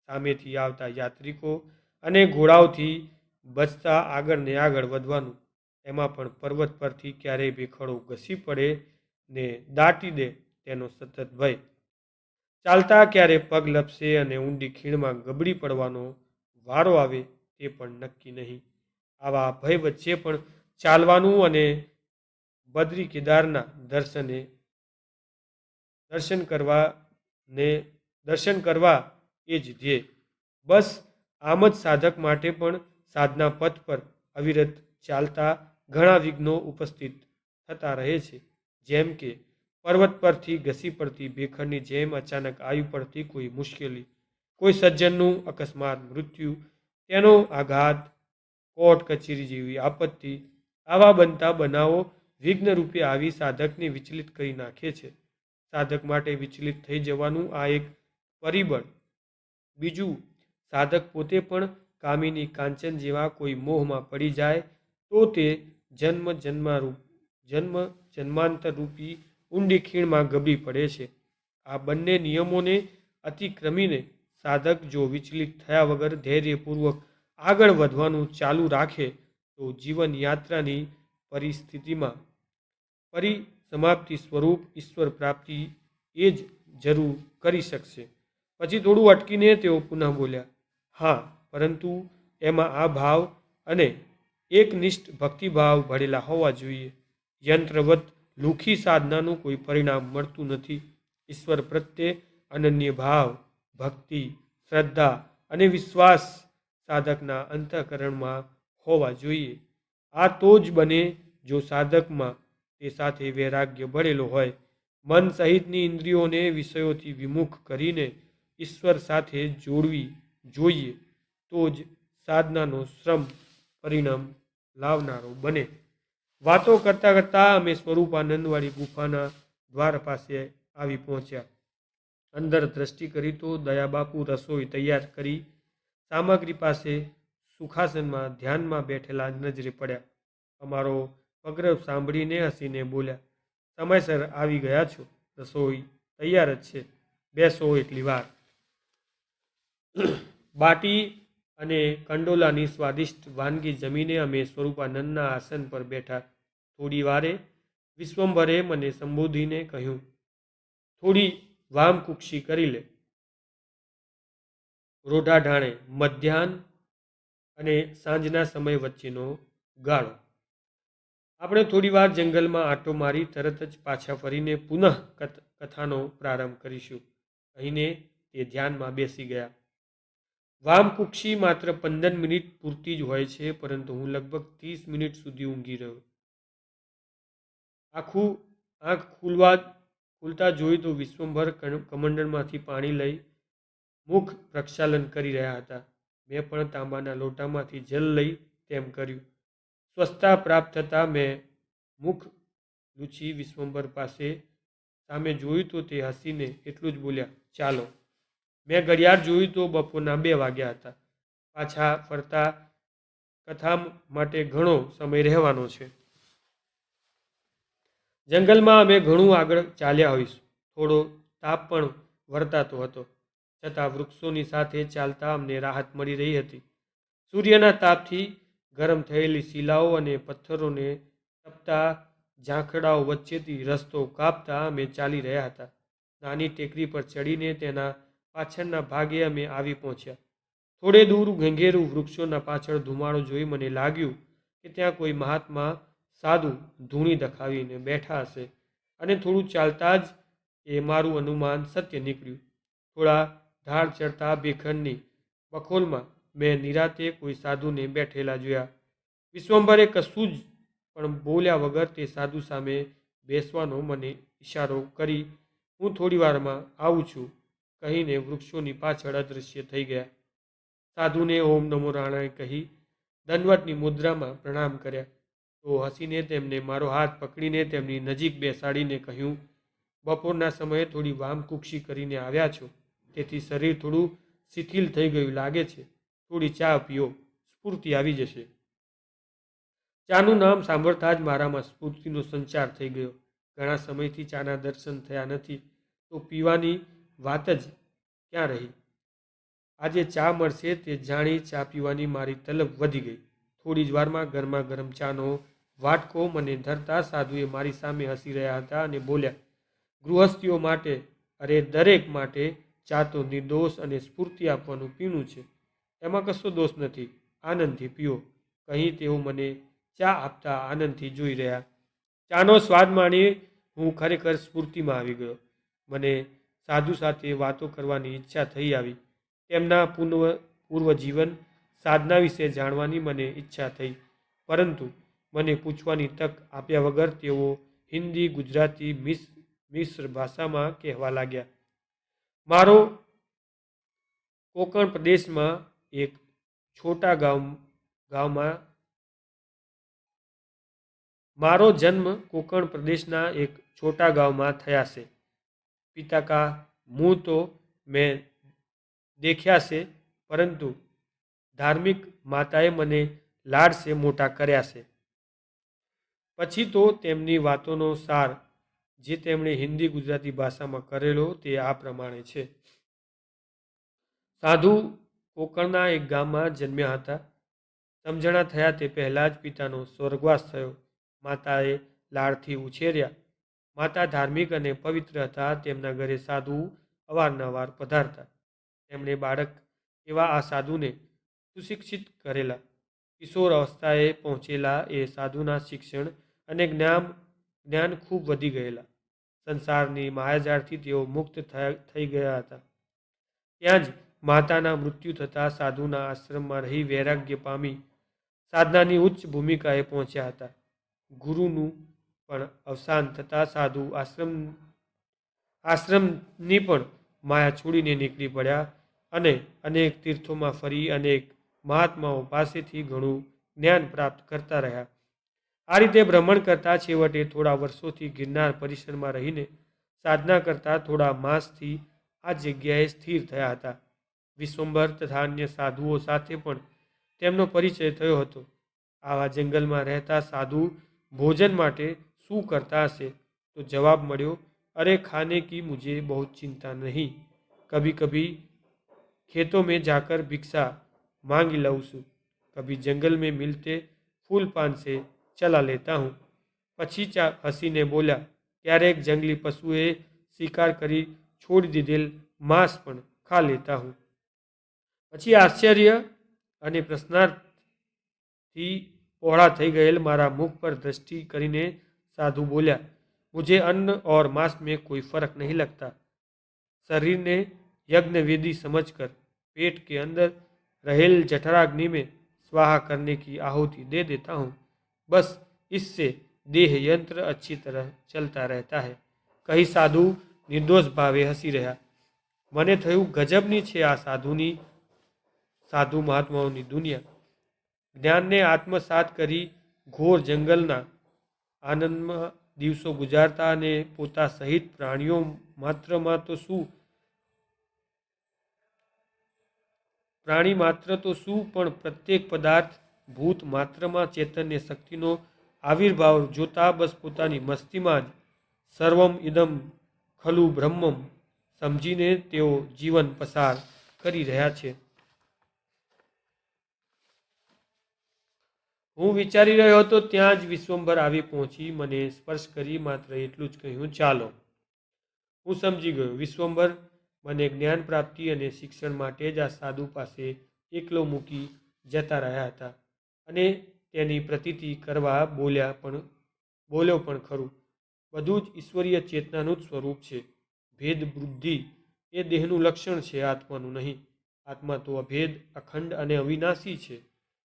સામેથી આવતા યાત્રિકો અને ઘોડાઓથી બચતા આગળ ને આગળ વધવાનું. એમાં પણ પર્વત પરથી ક્યારેય ભેખડો ઘસી પડે ને દાટી દે તેનો સતત ભય. ચાલતા ક્યારે પગ લપસે અને ઊંડી ખીણમાં ગબડી પડવાનો વારો આવે તે પણ નક્કી નહીં. આવા ભય વચ્ચે પણ ચાલવાનું અને બદ્રી કેદારના દર્શન કરવા એ જ ધ્યેય. બસ આમ જ સાધક માટે પણ સાધના પથ પર અવિરત ચાલતા ઘણા વિઘ્નો ઉપસ્થિત થતા રહે છે. જેમ કે પર્વત પરથી ઘસી પડતી ભેખડની જેમ અચાનક આવી પડતી કોઈ મુશ્કેલી, કોઈ સજ્જનનું અકસ્માત મૃત્યુ, તેનો આઘાત, કોર્ટ કચેરી જેવી આપત્તિ. આવા બનતા બનાવો વિઘ્નરૂપે આવી સાધકને વિચલિત કરી નાખે છે. સાધક માટે વિચલિત થઈ જવાનું આ એક પરિબળ. બીજું, સાધક પોતે પણ કામિની કાંચન જેવા કોઈ મોહમાં પડી જાય તો તે જન્મ જન્માંતર રૂપી ઊંડી ખીણમાં ગબડી પડે છે. આ બંને નિયમોને અતિક્રમીને સાધક જો વિચલિત થયા વગર ધૈર્યપૂર્વક આગળ વધવાનું ચાલુ રાખે તો જીવન યાત્રાની પરિસમાપ્તિ સ્વરૂપ ઈશ્વર પ્રાપ્તિ એ જ જરૂર કરી શકશે. પછી થોડું અટકીને તેઓ પુનઃ બોલ્યા, હા, પરંતુ એમાં આ ભાવ અને એકનિષ્ઠ ભક્તિભાવ ભળેલા હોવા જોઈએ. યંત્રવત લુખી સાધનાનું કોઈ પરિણામ મળતું નથી. ઈશ્વર પ્રત્યે અનન્ય ભાવ, ભક્તિ, શ્રદ્ધા અને વિશ્વાસ સાધકના અંતઃકરણમાં હોવા જોઈએ. આ તો જ બને જો સાધકમાં તે સાથે વૈરાગ્ય ભળેલો હોય. મન સહિતની ઇન્દ્રિયોને વિષયોથી વિમુખ કરીને ઈશ્વર સાથે જોડવી જોઈએ, તો જ સાધનાનો શ્રમ પરિણામ લાવનારો બને. વાતો કરતાં કરતાં અમે સ્વરૂપાનંદવાળી ગુફાના દ્વાર પાસે આવી પહોંચ્યા. અંદર દ્રષ્ટિ કરી તો દયાબાપુ રસોઈ તૈયાર કરી સામગ્રી પાસે સુખાસનમાં ધ્યાનમાં બેઠેલા નજરે પડ્યા. અમારો પગરવ સાંભળીને હસીને બોલ્યા, સમયસર આવી ગયા છો, રસોઈ તૈયાર જ છે, બેસો એટલી વાર. બાટી અને કંડોલાની સ્વાદિષ્ટ વાનગી જમીને અમે સ્વરૂપાનંદના આસન પર બેઠા. થોડી વારે વિશ્વંભરે મને સંબોધીને કહ્યું, થોડી વામકુક્ષી કરી લે. રોઢા ઢાણે મધ્યાહન અને સાંજના સમય વચ્ચેનો ગાળો. આપણે થોડી વાર જંગલમાં આંટો મારી તરત જ પાછા ફરીને પુનઃ કથાનો પ્રારંભ કરીશું. કહીને તે ધ્યાનમાં બેસી ગયા. વામકુક્ષી માત્ર 15 મિનિટ પૂરતી જ હોય છે, પરંતુ હું લગભગ 30 મિનિટ સુધી ઊંઘી રહ્યો. આંખ ખુલતા જોઈ તો વિશ્વંભર કમંડળમાંથી પાણી લઈ મુખ પ્રક્ષાલન કરી રહ્યા હતા. મેં પણ તાંબાના લોટામાંથી જલ લઈ તેમ કર્યું. સ્વસ્થતા પ્રાપ્ત થતાં મેં મુખ લૂછી વિશ્વંભર પાસે સામે જોયું તો તે હસીને એટલું જ બોલ્યા, ચાલો. મેં ઘડિયાળ જોયું તો બપોરના 2 વાગ્યા હતા. પાછા ફરતા કથા માટે ઘણો સમય રહેવાનો છે. જંગલમાં અમે ઘણું આગળ ચાલ્યા હોઈશું. થોડો તાપ પણ વર્તાતો હતો, છતાં વૃક્ષોની સાથે ચાલતા અમને રાહત મળી રહી હતી. સૂર્યના તાપથી ગરમ થયેલી શિલાઓ અને પથ્થરોને તપતા ઝાંખડાઓ વચ્ચેથી રસ્તો કાપતા અમે ચાલી રહ્યા હતા. નાની ટેકરી પર ચડીને તેના પાછળના ભાગે અમે આવી પહોંચ્યા. થોડે દૂર ઘેંઘેરું વૃક્ષોના પાછળ ધુમાડો જોઈ મને લાગ્યું કે ત્યાં કોઈ મહાત્મા સાધુ ધૂણી દખાવીને બેઠા હશે, અને થોડું ચાલતા જ એ મારું અનુમાન સત્ય નીકળ્યું. થોડા ઢાળ ચડતા ભેખડની બખોલમાં મેં નિરાતે કોઈ સાધુને બેઠેલા જોયા. વિશ્વંભરે કશું જ પણ બોલ્યા વગર તે સાધુ સામે બેસવાનો મને ઈશારો કરી હું થોડી વારમાં આવું છું કહીને વૃક્ષોની પાછળ અદૃશ્ય થઈ ગયા. સાધુને ઓમ નમો રાણાએ કહી દંડવતની મુદ્રામાં પ્રણામ કર્યા તો હસીને તેમને મારો હાથ પકડીને તેમની નજીક બેસાડીને કહ્યું, બપોરના સમયે થોડી વામકુક્ષી કરીને આવ્યા છો, તેથી શરીર થોડું શિથિલ થઈ ગયું લાગે છે. થોડી ચા પીઓ, સ્ફૂર્તિ આવી જશે. ચાનું નામ સાંભળતા જ મારામાં સ્ફૂર્તિનો સંચાર થઈ ગયો. ઘણા સમયથી ચાના દર્શન થયા નથી, તો પીવાની વાત જ ક્યાં રહી. આજે ચા મળશે તે જાણી ચા પીવાની મારી તલબ વધી ગઈ. થોડી જ વારમાં ગરમા ગરમ ચાનો વાટકો મને ધરતા સાધુએ મારી સામે હસી રહ્યા હતા અને બોલ્યા, ગૃહસ્થીઓ માટે, અરે દરેક માટે ચા તો નિર્દોષ અને સ્ફૂર્તિ આપવાનું પીણું છે, એમાં કશો દોષ નથી, આનંદથી પીઓ. કહી તેઓ મને ચા આપતા આનંદથી જોઈ રહ્યા. ચાનો સ્વાદ માણી હું ખરેખર સ્ફૂર્તિમાં આવી ગયો. મને સાધુ સાથે વાતો કરવાની ઈચ્છા થઈ આવી. તેમના પૂર્વજીવન સાધના વિશે જાણવાની મને ઈચ્છા થઈ, પરંતુ મને પૂછવાની તક આપ્યા વગર તેઓ હિન્દી, ગુજરાતી, મિશ્ર ભાષામાં કહેવા લાગ્યા. મારો કોંકણ પ્રદેશમાં એક છોટા ગામમાં મારો જન્મ કોંકણ પ્રદેશના એક છોટા ગાંવમાં થયા છે. પિતા કા મુँह તો મેં દેખ્યા છે, પરંતુ ધાર્મિક માતાએ મને લાડ સે મોટા કર્યા છે. પછી તો તેમની વાતોનો સાર જે તેમણે હિન્દી ગુજરાતી ભાષામાં કરેલો તે આ પ્રમાણે છે. સાધુ કોંકણના એક ગામમાં જન્મ્યા હતા. સમજણા થયા તે પહેલાં જ પિતાનો સ્વર્ગવાસ થયો. માતાએ લાડથી ઉછેર્યા. માતા ધાર્મિક અને પવિત્ર હતા. તેમના ઘરે સાધુ અવારનવાર પધારતા. તેમણે બાળક એવા આ સાધુને સુશિક્ષિત કરેલા. કિશોર અવસ્થાએ પહોંચેલા એ સાધુના શિક્ષણ અને જ્ઞાન ખૂબ વધી ગયેલા. સંસારની માયાજાળથી તેઓ મુક્ત થઈ ગયા હતા. ત્યાં જ માતાના મૃત્યુ થતાં સાધુના આશ્રમમાં રહી વૈરાગ્ય પામી સાધનાની ઉચ્ચ ભૂમિકાએ પહોંચ્યા હતા. ગુરુનું પણ અવસાન થતાં સાધુ આશ્રમની પણ માયા છોડીને નીકળી પડ્યા અને અનેક તીર્થોમાં ફરી અનેક મહાત્માઓ પાસેથી ઘણું જ્ઞાન પ્રાપ્ત કરતા રહ્યા. આ રીતે ભ્રમણ કરતા છેવટે થોડા વર્ષોથી ગિરનાર પરિસરમાં રહીને સાધના કરતા થોડા માસથી આ જગ્યાએ સ્થિર થયા હતા. વિશ્વંભર તથા અન્ય સાધુઓ સાથે પણ તેમનો પરિચય થયો હતો. આવા જંગલમાં રહેતા સાધુ ભોજન માટે શું કરતા હશે? તો જવાબ મળ્યો, अरे खाने की मुझे बहुत चिंता नहीं, कभी कभी खेतों में जाकर भिक्षा मांग लऊँ છું, कभी जंगल में मिलते फूल पान से चला लेता हूँ. પછી હસીને બોલ્યા, ક્યારેક જંગલી પશુએ શિકાર કરી છોડી દીધેલ માંસ પણ ખા લેતા હું. પછી આશ્ચર્ય અને પ્રશ્નાર્થથી પહોળા થઈ ગયેલ મારા મુખ પર દ્રષ્ટિ કરીને साधु बोल्या, मुझे अन्न और मांस में कोई फर्क नहीं लगता. शरीर ने यज्ञ विधि समझकर पेट के अंदर रहेल जठराग्नि में स्वाहा करने की आहुति दे देता हूँ. बस इससे देह यंत्र अच्छी तरह चलता रहता है. कही साधु निर्दोष भावे हसी રહ્યા. મને થયું ગજબની છે આ સાધુ મહાત્માઓની દુનિયા. જ્ઞાનને આત્મસાત કરી ઘોર જંગલના આનંદમાં દિવસો ગુજારતા અને પોતા સહિત પ્રાણીઓ માત્રમાં તો શું પણ પ્રત્યેક પદાર્થ ભૂત માત્રમાં ચૈતન્ય શક્તિનો આવિર્ભાવ જોતા બસ પોતાની મસ્તીમાં જ સર્વમ ઇદમ ખલુ બ્રહ્મમ સમજીને તેઓ જીવન પસાર કરી રહ્યા છે. હું વિચારી રહ્યો હતો ત્યાં જ વિશ્વંભર આવી પહોંચી મને સ્પર્શ કરી માત્ર એટલું જ કહ્યું, ચાલો. હું સમજી ગયો. વિશ્વંભર મને જ્ઞાન પ્રાપ્તિ અને શિક્ષણ માટે જ આ સાધુ પાસે એકલો મૂકી જતા રહ્યા હતા અને તેની પ્રતીતિ કરવા બોલ્યો પણ ખરું. બધું જ ઈશ્વરીય ચેતનાનું જ સ્વરૂપ છે. ભેદ બુદ્ધિ એ દેહનું લક્ષણ છે, આત્માનું નહીં. આત્મા તો અભેદ, અખંડ અને અવિનાશી છે.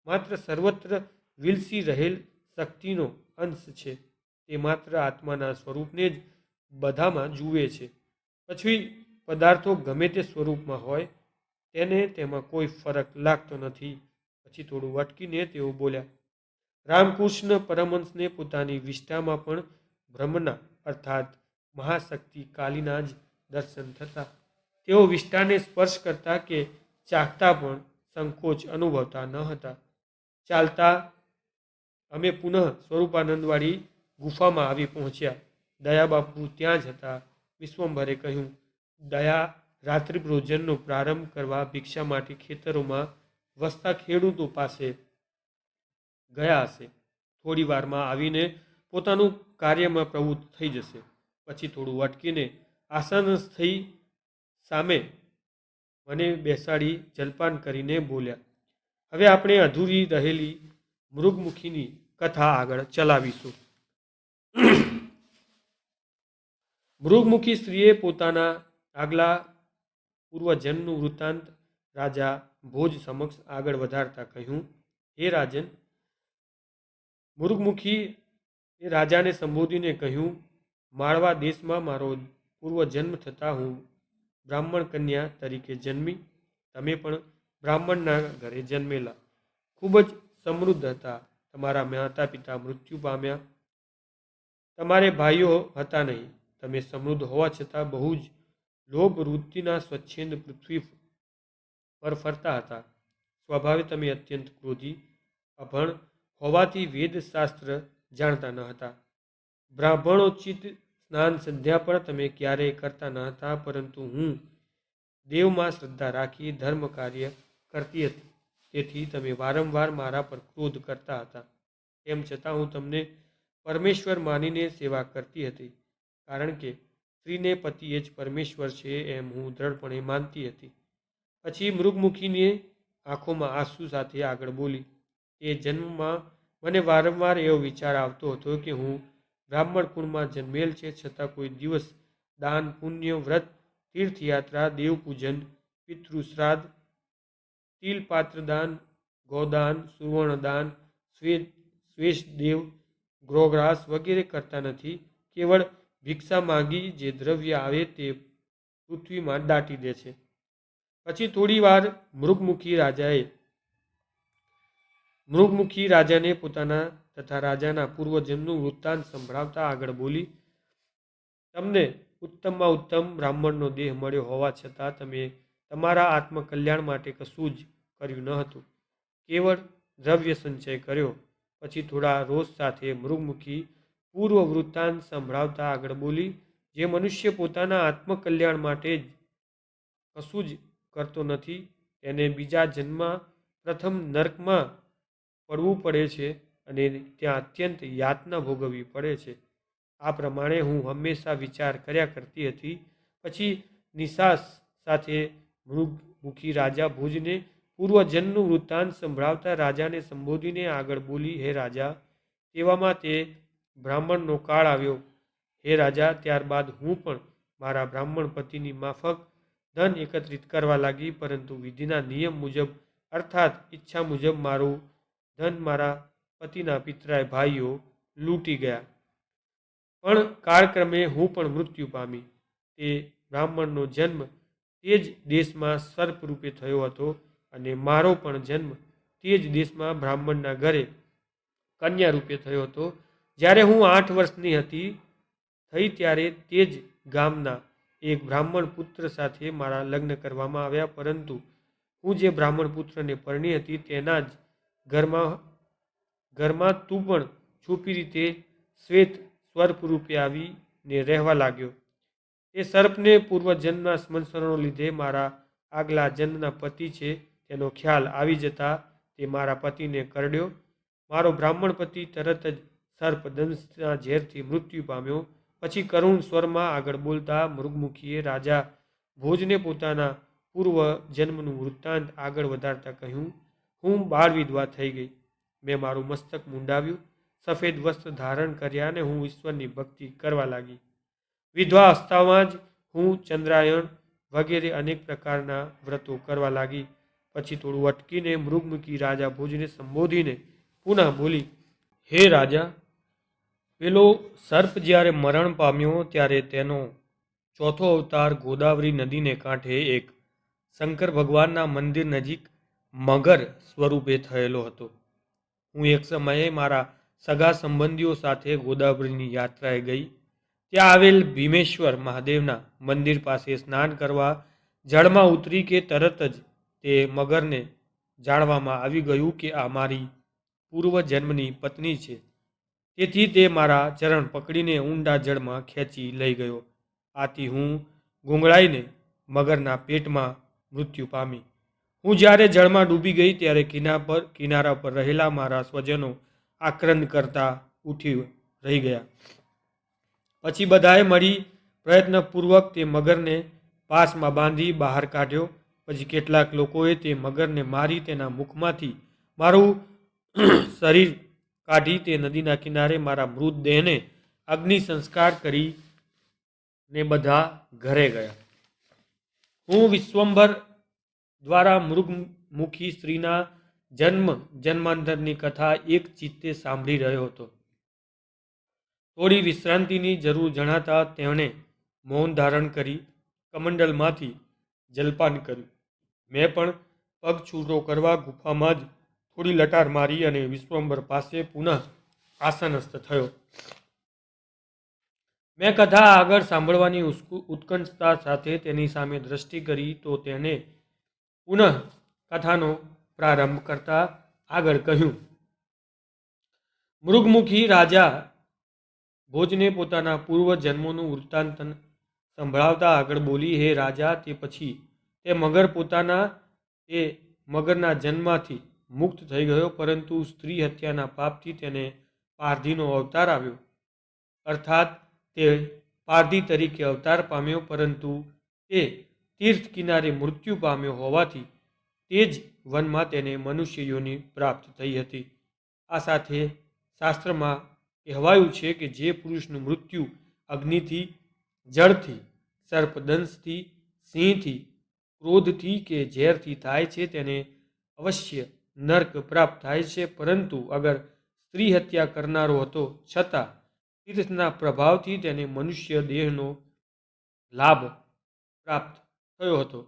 માત્ર સર્વત્ર વિલસી રહેલ શક્તિનો અંશ છે. તે માત્ર આત્માના સ્વરૂપને જ બધામાં જુએ છે. પછી પદાર્થો ગમે તે સ્વરૂપમાં હોય તેને તેમાં કોઈ ફરક લાગતો નથી. પછી થોડું અટકીને તેઓ બોલ્યા, રામકૃષ્ણ પરમહંસને પોતાની વિષ્ઠામાં પણ બ્રહ્મના અર્થાત મહાશક્તિ કાલીના જ દર્શન થતા. તેઓ વિષ્ઠાને સ્પર્શ કરતા કે ચાખતા પણ સંકોચ અનુભવતા ન હતા. ચાલતા અમે પુનઃ સ્વરૂપાનંદવાળી ગુફામાં આવી પહોંચ્યા. દયાબાપુ ત્યાં જ હતા. વિશ્વંભરે કહ્યું, દયા રાત્રિ ભોજનનો પ્રારંભ કરવા ભિક્ષા માટે ખેતરોમાં વસતા ખેડૂતો પાસે ગયા હશે. થોડી વારમાં આવીને પોતાનું કાર્યમાં પ્રવૃત્ત થઈ જશે. પછી થોડું અટકીને આસનસ્થથી સામે મને બેસાડી જલપાન કરીને બોલ્યા, હવે આપણે અધૂરી રહેલી મૃગમુખીની કથા આગળ ચલાવીશું. મૃગમુખી સ્ત્રીએ પોતાના આગલા પૂર્વજન્મનું વૃત્તાંત રાજા ભોજ સમક્ષ આગળ વધારતા કહ્યું, હે રાજન. મૃગમુખી એ રાજાને સંબોધીને કહ્યું, માળવા દેશમાં મારો પૂર્વજન્મ થતાં હું બ્રાહ્મણ કન્યા તરીકે જન્મી. તમે પણ બ્રાહ્મણના ઘરે જન્મેલા, ખૂબ જ સમૃદ્ધ હતા. તમારા માતા પિતા મૃત્યુ પામ્યા. તમારે ભાઈઓ હતા નહીં. તમે સમૃદ્ધ હોવા છતાં બહુ જ લોભ વૃત્તિના સ્વચ્છંદ પૃથ્વી પર ફરતા હતા. સ્વભાવે તમે અત્યંત ક્રોધી, અભણ હોવાથી વેદશાસ્ત્ર જાણતા ન હતા. બ્રાહ્મણોચિત સ્નાન સંધ્યા પણ તમે ક્યારેય કરતા ન હતા. પરંતુ હું દેવમાં શ્રદ્ધા રાખી ધર્મ કાર્ય કરતી હતી, તેથી તમે વારંવાર મારા પર ક્રોધ કરતા હતા. તેમ છતાં હું તમને પરમેશ્વર માનીને સેવા કરતી હતી, કારણ કે સ્ત્રીને પતિ એ જ પરમેશ્વર છે એમ હું દ્રઢપણે માનતી હતી. પછી મૃગમુખીની આંખોમાં આંસુ સાથે આગળ બોલી, તે જન્મમાં મને વારંવાર એવો વિચાર આવતો હતો કે હું બ્રાહ્મણ કુળમાં જન્મેલ છે, છતાં કોઈ દિવસ દાન, પુણ્ય, વ્રત, તીર્થયાત્રા, દેવપૂજન, પિતૃશ્રાદ્ધ, તિલપાત્રદાન, ગૌદાન, સુવર્ણદાન, શ્વેતદેવ, ગૃહગ્રાસ વગેરે કરતા નથી. કેવળ ભિક્ષા માંગી જે દ્રવ્ય આવે તે પૃથ્વીમાં દાટી દે છે. પછી થોડી વાર મૃગમુખી રાજાને પોતાના તથા રાજાના પૂર્વજન્મનું વૃત્તાંત સંભળાવતા આગળ બોલી, તમને ઉત્તમમાં ઉત્તમ બ્રાહ્મણનો દેહ મળ્યો હોવા છતાં તમે તમારા આત્મકલ્યાણ માટે કશું જ કર્યું ન હતું, કેવળ દ્રવ્ય સંચય કર્યો. પછી થોડા રોષ સાથે મૃગમુખી પૂર્વ વૃત્તાંત સંભળાવતા આગળ બોલી, જે મનુષ્ય પોતાના આત્મકલ્યાણ માટે જ કશું જ કરતો નથી તેને બીજા જન્મમાં પ્રથમ નર્કમાં પડવું પડે છે અને ત્યાં અત્યંત યાતના ભોગવવી પડે છે. આ પ્રમાણે હું હંમેશા વિચાર કર્યા કરતી હતી. પછી નિશાસ સાથે મૃગમુખી રાજા ભુજને પૂર્વજન્મનું વૃત્તાંત સંભળાવતા રાજાને સંબોધીને આગળ બોલી, હે રાજા, તેવામાં તે બ્રાહ્મણનો કાળ આવ્યો. હે રાજા, ત્યારબાદ હું પણ મારા બ્રાહ્મણ પતિની માફક ધન એકત્રિત કરવા લાગી, પરંતુ વિધિના નિયમ મુજબ અર્થાત ઈચ્છા મુજબ મારું ધન મારા પતિના પિતરાય ભાઈઓ લૂંટી ગયા. પણ કાળક્રમે હું પણ મૃત્યુ પામી. તે બ્રાહ્મણનો જન્મ તે જ દેશમાં સર્પ રૂપે થયો હતો અને મારો પણ જન્મ તે જ દેશમાં બ્રાહ્મણના ઘરે કન્યા રૂપે થયો હતો. જ્યારે હું 8 વર્ષની થઈ ત્યારે તે જ ગામના એક બ્રાહ્મણ પુત્ર સાથે મારા લગ્ન કરવામાં આવ્યા, પરંતુ હું જે બ્રાહ્મણ પુત્રને પરણી હતી તેના જ ઘરમાં તું પણ છુપી રીતે શ્વેત સ્વર્પ રૂપે આવીને રહેવા લાગ્યો. એ સર્પને પૂર્વજન્મના સ્મરણો લીધે મારા આગલા જન્મના પતિ છે તેનો ખ્યાલ આવી જતા તે મારા પતિને કરડ્યો. મારો બ્રાહ્મણ પતિ તરત જ સર્પદંશના ઝેરથી મૃત્યુ પામ્યો. પછી કરુણ સ્વરમાં આગળ બોલતા મૃગમુખીએ રાજા ભોજને પોતાના પૂર્વ જન્મનું વૃત્તાંત આગળ વધારતા કહ્યું, હું બાળ વિધવા થઈ ગઈ. મેં મારું મસ્તક મુંડાવ્યું, સફેદ વસ્ત્ર ધારણ કર્યા અને હું ઈશ્વરની ભક્તિ કરવા લાગી. વિધવા અવસ્થામાં જ હું ચંદ્રાયણ વગેરે અનેક પ્રકારના વ્રતો કરવા લાગી. પછી થોડું અટકીને મૃગમુખી રાજા ભોજને સંબોધીને પુનઃ બોલી, હે રાજા, પેલો સર્પ જ્યારે મરણ પામ્યો ત્યારે તેનો ચોથો અવતાર ગોદાવરી નદીને કાંઠે એક શંકર ભગવાનના મંદિર નજીક મગર સ્વરૂપે થયેલો હતો. હું એક સમયે મારા સગા સંબંધીઓ સાથે ગોદાવરીની યાત્રાએ ગઈ. ત્યાં આવેલ ભીમેશ્વર મહાદેવના મંદિર પાસે સ્નાન કરવા જળમાં ઉતરી કે તરત જ તે મગરને જાણવામાં આવી ગયું કે આ મારી પૂર્વજન્મની પત્ની છે. તેથી તે મારા ચરણ પકડીને ઊંડા જળમાં ખેંચી લઈ ગયો. આથી હું ગુંગળાઈને મગરના પેટમાં મૃત્યુ પામી. હું જ્યારે જળમાં ડૂબી ગઈ ત્યારે કિનારા પર રહેલા મારા સ્વજનો આક્રંદ કરતા ઉઠી રહી ગયા. પછી બધાએ મળી પ્રયત્નપૂર્વક તે મગરને પાસમાં બાંધી બહાર કાઢ્યો. પછી કેટલાક લોકોએ તે મગરને મારી તેના મુખમાંથી મારું શરીર કાઢી તે નદીના કિનારે મારા મૃતદેહને અગ્નિ સંસ્કાર કરીને બધા ઘરે ગયા. હું વિશ્વંભર દ્વારા મૃગમુખી સ્ત્રીના જન્માંતરની કથા એક ચિત્તે સાંભળી રહ્યો હતો. થોડી વિશ્રાંતિની જરૂર જણાતા તેણે મૌન ધારણ કરી કમંડલમાંથી જલપાન કર્યું. મેં પણ પગ છૂટો કરવા ગુફામાં જ થોડી લટાર મારી અને વિશ્વંભર પાસે પુનઃ આસનસ્થ થયો. મેં કથા આગળ સાંભળવાની ઉત્કંઠતા સાથે તેની સામે દ્રષ્ટિ કરી તો તેને પુનઃ કથાનો પ્રારંભ કરતા આગળ કહ્યું, મૃગમુખી રાજા ભોજને પોતાના પૂર્વ જન્મોનું વૃત્તાંત સંભળાવતા આગળ બોલી, હે રાજા, તે પછી તે મગરના જન્મમાંથી મુક્ત થઈ ગયો, પરંતુ સ્ત્રી હત્યાના પાપથી તેને પારધીનો અવતાર આવ્યો. અર્થાત તે પારધી તરીકે અવતાર પામ્યો, પરંતુ તે તીર્થ કિનારે મૃત્યુ પામ્યો હોવાથી તે જ વનમાં તેને મનુષ્ય યોનિ પ્રાપ્ત થઈ હતી. આ સાથે શાસ્ત્રમાં કહેવાયું છે કે જે પુરુષનું મૃત્યુ અગ્નિથી, જળથી, સર્પદંશથી, સિંહથી, ક્રોધથી કે ઝેરથી થાય છે તેને અવશ્ય નર્ક પ્રાપ્ત થાય છે. પરંતુ અગર સ્ત્રી હત્યા કરનારો હતો છતાં તીર્થના પ્રભાવથી તેને મનુષ્ય દેહનો લાભ પ્રાપ્ત થયો હતો.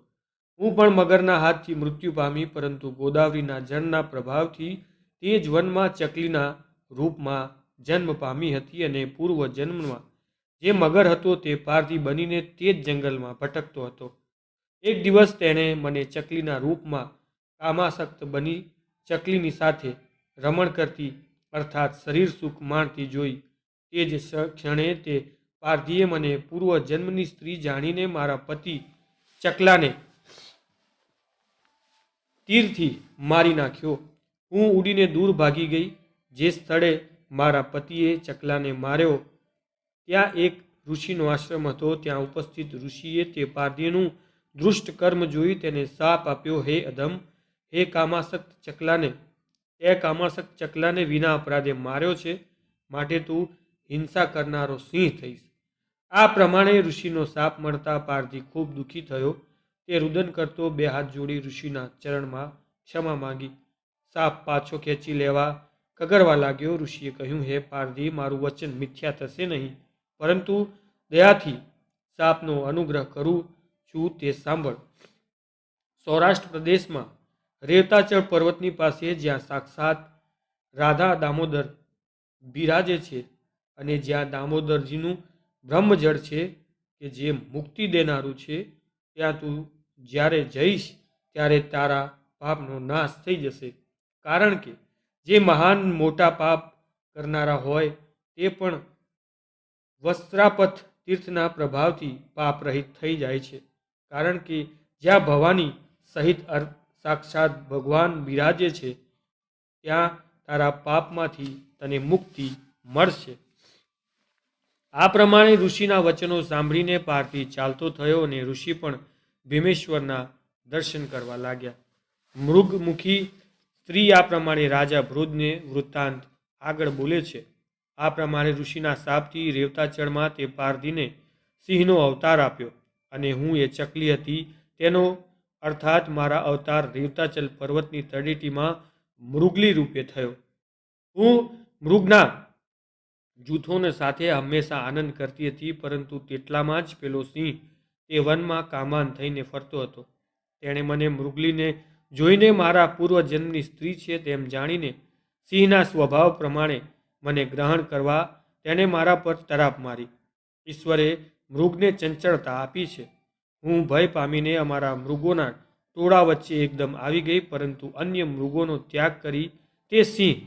હું પણ મગરના હાથથી મૃત્યુ પામી, પરંતુ ગોદાવરીના જળના પ્રભાવથી તે જ વનમાં ચકલીના રૂપમાં જન્મ પામી હતી અને પૂર્વ જન્મમાં જે મગર હતો તે પારધી બનીને તે જ જંગલમાં ભટકતો હતો. એક દિવસ તેણે મને ચકલીના રૂપમાં કામાસક્ત બની ચકલીની સાથે રમણ કરતી અર્થાત શરીર સુખ માણતી જોઈ. તે જ ક્ષણે તે પારધીએ મને પૂર્વ જન્મની સ્ત્રી જાણીને મારા પતિ ચકલાને તીરથી મારી નાખ્યો. હું ઉડીને દૂર ભાગી ગઈ. જે સ્થળે મારા પતિએ ચકલાને માર્યો ત્યાં એક ઋષિનો આશ્રમ હતો. ત્યાં ઉપસ્થિત ઋષિએ તે પારધીનું દૃષ્ટ કર્મ જોઈ તેને શાપ આપ્યો, હે અધમ, હે કામાસક્ત ચકલાને, તે કામાસક્ત ચકલાને વિના અપરાધે માર્યો છે, માટે તું હિંસા કરનારો સિંહ થઈશ. આ પ્રમાણે ઋષિનો શાપ મળતા પારધી ખૂબ દુઃખી થયો. તે રુદન કરતો બે હાથ જોડી ઋષિના ચરણમાં ક્ષમા માંગી શાપ પાછો ખેંચી લેવા કગરવા લાગ્યો. ઋષિએ કહ્યું, હે પારધી, મારું વચન મિથ્યા થશે નહીં, પરંતુ દયાથી શાપનો અનુગ્રહ કરું છું તે સાંભળ. સૌરાષ્ટ્ર પ્રદેશમાં રેવતાચળ પર્વતની પાસે જ્યાં સાક્ષાત રાધા દામોદર બિરાજે છે અને જ્યાં દામોદરજીનું બ્રહ્મજળ છે કે જે મુક્તિ દેનારું છે, ત્યાં તું જ્યારે જઈશ ત્યારે તારા પાપનો નાશ થઈ જશે. કારણ કે જે મહાન મોટા પાપ કરનારા હોય તે પણ વસ્ત્રાપથ તીર્થના પ્રભાવથી પાપ રહિત થઈ જાય છે. કારણ કે જ્યાં ભવાની સહિત સાક્ષાત ભગવાન બિરાજે છે ત્યાં તારા પાપમાંથી તને મુક્તિ મળશે. આ પ્રમાણે ઋષિના વચનો સાંભળીને પારધી ચાલતો થયો અને ઋષિ પણ ભીમેશ્વરના દર્શન કરવા લાગ્યા. મૃગમુખી સ્ત્રી આ પ્રમાણે રાજા ભૃદને વૃત્તાંત આગળ બોલે છે. આ પ્રમાણે ઋષિના શાપથી રેવતાચળમાં તે પારધીને સિંહનો અવતાર આપ્યો અને હું એ ચકલી હતી તેનો અર્થાત મારા અવતાર રેવતાચલ પર્વતની તળેટીમાં મૃગલી રૂપે થયો. હું મૃગના જૂથોને સાથે હંમેશા આનંદ કરતી હતી, પરંતુ તેટલામાં જ પેલો સિંહ તે વનમાં કામાન થઈને ફરતો હતો. તેણે મને મૃગલીને જોઈને મારા પૂર્વજન્મની સ્ત્રી છે તેમ જાણીને સિંહના સ્વભાવ પ્રમાણે મને ગ્રહણ કરવા તેણે મારા પર તરાપ મારી. ઈશ્વરે મૃગને ચંચળતા આપી છે. હું ભય પામીને અમારા મૃગોના ટોળા વચ્ચે એકદમ આવી ગઈ, પરંતુ અન્ય મૃગોનો ત્યાગ કરી તે સિંહ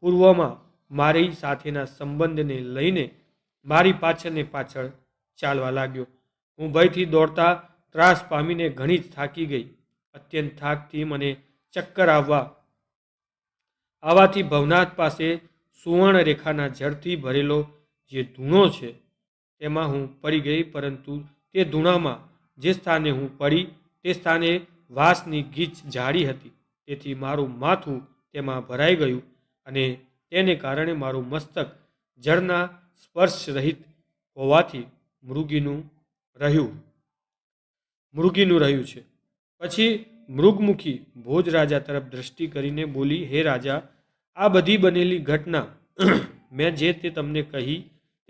પૂર્વમાં મારી સાથેના સંબંધને લઈને મારી પાછળને પાછળ ચાલવા લાગ્યો. હું ભયથી દોડતા ત્રાસ પામીને ઘણી જ થાકી ગઈ. અત્યંત થાકથી મને ચક્કર આવવાથી ભવનાથ પાસે સુવર્ણ રેખાના જળથી ભરેલો જે ધૂણો છે તેમાં હું પડી ગઈ, પરંતુ તે ધૂણામાં જે સ્થાને હું પડી તે સ્થાને વાંસની ગીચ જાડી હતી, તેથી મારું માથું તેમાં ભરાઈ ગયું અને તેને કારણે મારું મસ્તક જળના સ્પર્શ રહિત હોવાથી મૃગીનું રહ્યું છે. પછી મૃગમુખી ભોજ રાજા તરફ દ્રષ્ટિ કરીને બોલી, હે રાજા, આ બધી બનેલી ઘટના મેં જે તે તમને કહી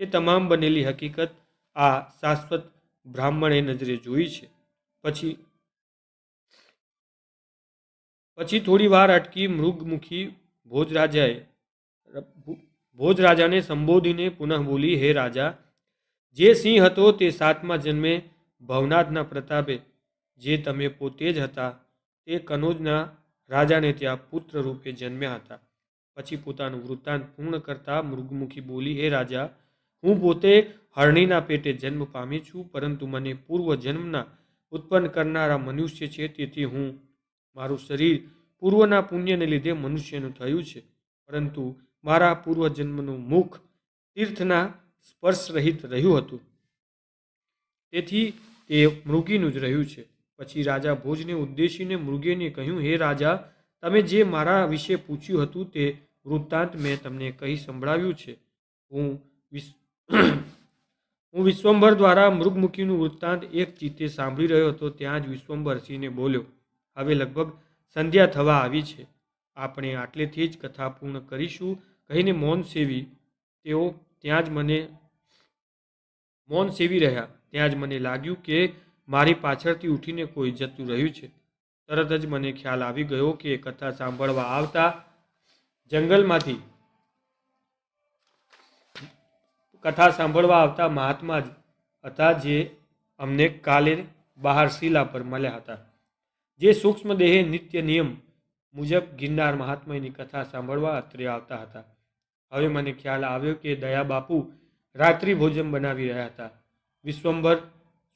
તે તમામ બનેલી હકીકત આ શાશ્વત બ્રાહ્મણે નજરે જોઈ છે. પછી થોડી વાર અટકી મૃગમુખી ભોજરાજાને સંબોધીને પુનઃ બોલી, હે રાજા, જે સિંહ હતો તે 7મા જન્મે ભવનાથના પ્રતાપે જે તમે પોતે જ હતા તે કનોજના રાજાને ત્યાં પુત્ર રૂપે જન્મ્યા હતા. પછી પોતાનું વૃત્તાંત પૂર્ણ કરતા મૃગમુખી બોલી, હે રાજા, હું પોતે હરણીના પેટે જન્મ પામી છું, પરંતુ મને પૂર્વ જન્મના ઉત્પન્ન કરનારા મનુષ્ય છે, તેથી હું મારું શરીર પૂર્વના પુણ્યને લીધે મનુષ્યનું થયું છે, પરંતુ મારા પૂર્વજન્મનું મુખ તીર્થના સ્પર્શ રહિત રહ્યું હતું, તેથી તે મૃગીનું જ રહ્યું છે. પછી રાજા ભોજને ઉદ્દેશીને મૃગીને કહ્યું, હે રાજા, તમે જે મારા વિશે પૂછ્યું હતું તે વૃત્તાંત મેં તમને કહી સંભળાવ્યું છે. હું વિશ્વંભર દ્વારા મૃગમુખીનું વૃત્તાંત એક ચિત્તે સાંભળી રહ્યો હતો. ત્યાં જ વિશ્વંભર સિંહને બોલ્યો, હવે લગભગ સંધ્યા થવા આવી છે, આપણે આટલેથી જ કથા પૂર્ણ કરીશું કહીને મૌન સેવી. તેઓ મૌન સેવી રહ્યા. ત્યાં જ મને લાગ્યું કે મારી પાછળથી ઉઠીને કોઈ જતું રહ્યું છે. તરત જ મને ખ્યાલ આવી ગયો કે કથા સાંભળવા આવતા જંગલમાંથી કથા સાંભળવા આવતા મહાત્મા જ હતા જે અમને કાલે બહાર શિલા પર મળ્યા હતા, જે સૂક્ષ્મ દેહે નિત્ય નિયમ મુજબ ગિરનાર મહાત્માની કથા સાંભળવા અત્રે આવતા હતા. હવે મને ખ્યાલ આવ્યો કે દયા બાપુ રાત્રિ ભોજન બનાવી રહ્યા હતા. વિશ્વંભર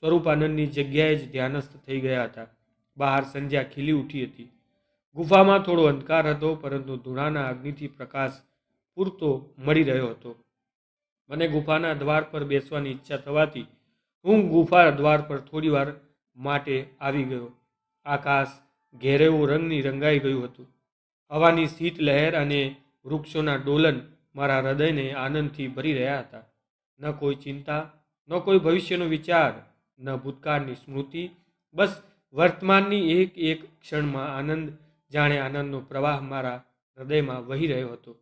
સ્વરૂપાનંદની જગ્યાએ જ ધ્યાનસ્થ થઈ ગયા હતા. બહાર સંધ્યા ખીલી ઉઠી હતી. ગુફામાં થોડો અંધકાર હતો, પરંતુ ધૂણાના અગ્નિથી પ્રકાશ પૂરતો મળી રહ્યો હતો. મને ગુફાના દ્વાર પર બેસવાની ઈચ્છા થવાથી હું ગુફા દ્વાર પર થોડી વાર માટે આવી ગયો. આકાશ ઘેરેવું રંગની રંગાઈ ગયું હતું. હવાની શીત લહેર અને વૃક્ષોના ડોલન મારા હૃદયને આનંદથી ભરી રહ્યા હતા. ન કોઈ ચિંતા, ન કોઈ ભવિષ્યનો વિચાર, ન ભૂતકાળની સ્મૃતિ, બસ વર્તમાનની એક એક ક્ષણમાં આનંદ. જાણે આનંદનો પ્રવાહ મારા હૃદયમાં વહી રહ્યો હતો.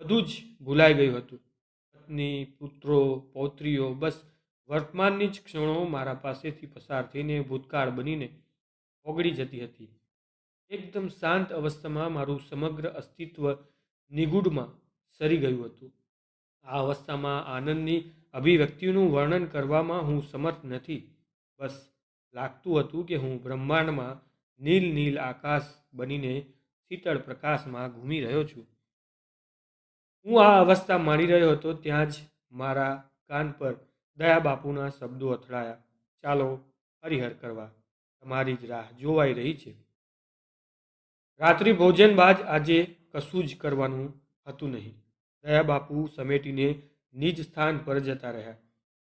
બધું જ ભૂલાઈ ગયું હતું. પત્ની, પુત્રો, પૌત્રીઓ, બસ વર્તમાનની જ ક્ષણો મારા પાસેથી પસાર થઈને ભૂતકાળ બનીને ઓગળી જતી હતી. એકદમ શાંત અવસ્થામાં મારું સમગ્ર અસ્તિત્વ નિગૂઢમાં સરી ગયું હતું. આ અવસ્થામાં આનંદની અભિવ્યક્તિનું વર્ણન કરવામાં હું સમર્થ નથી. બસ લાગતું હતું કે હું બ્રહ્માંડમાં નીલ નીલ આકાશ બનીને શીતળ પ્રકાશમાં ઘૂમી રહ્યો છું. હું આ અવસ્થા માણી રહ્યો હતો ત્યાં જ મારા કાન પર દયા બાપુના શબ્દો અથડાયા, ચાલો હરિહર કરવા, તમારી જ રાહ જોવાઈ રહી છે. રાત્રિ ભોજન બાદ આજે કશું જ કરવાનું હતું નહીં. દયા બાપુ સમેટીને નિજ સ્થાન પર જતા રહ્યા.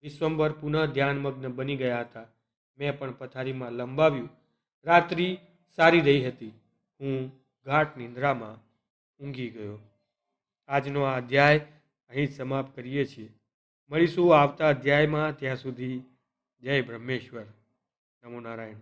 વિશ્વંભર પુનઃ ધ્યાનમગ્ન બની ગયા હતા. મેં પણ પથારીમાં લંબાવ્યું. રાત્રિ સારી રહી હતી. હું ગાઢ નિંદ્રામાં ઊંઘી ગયો. આજનો આ અધ્યાય અહીં સમાપ્ત કરીએ છીએ. મળીશું આવતા અધ્યાયમાં. ત્યાં સુધી જય બ્રહ્મેશ્વર. નમો નારાયણ.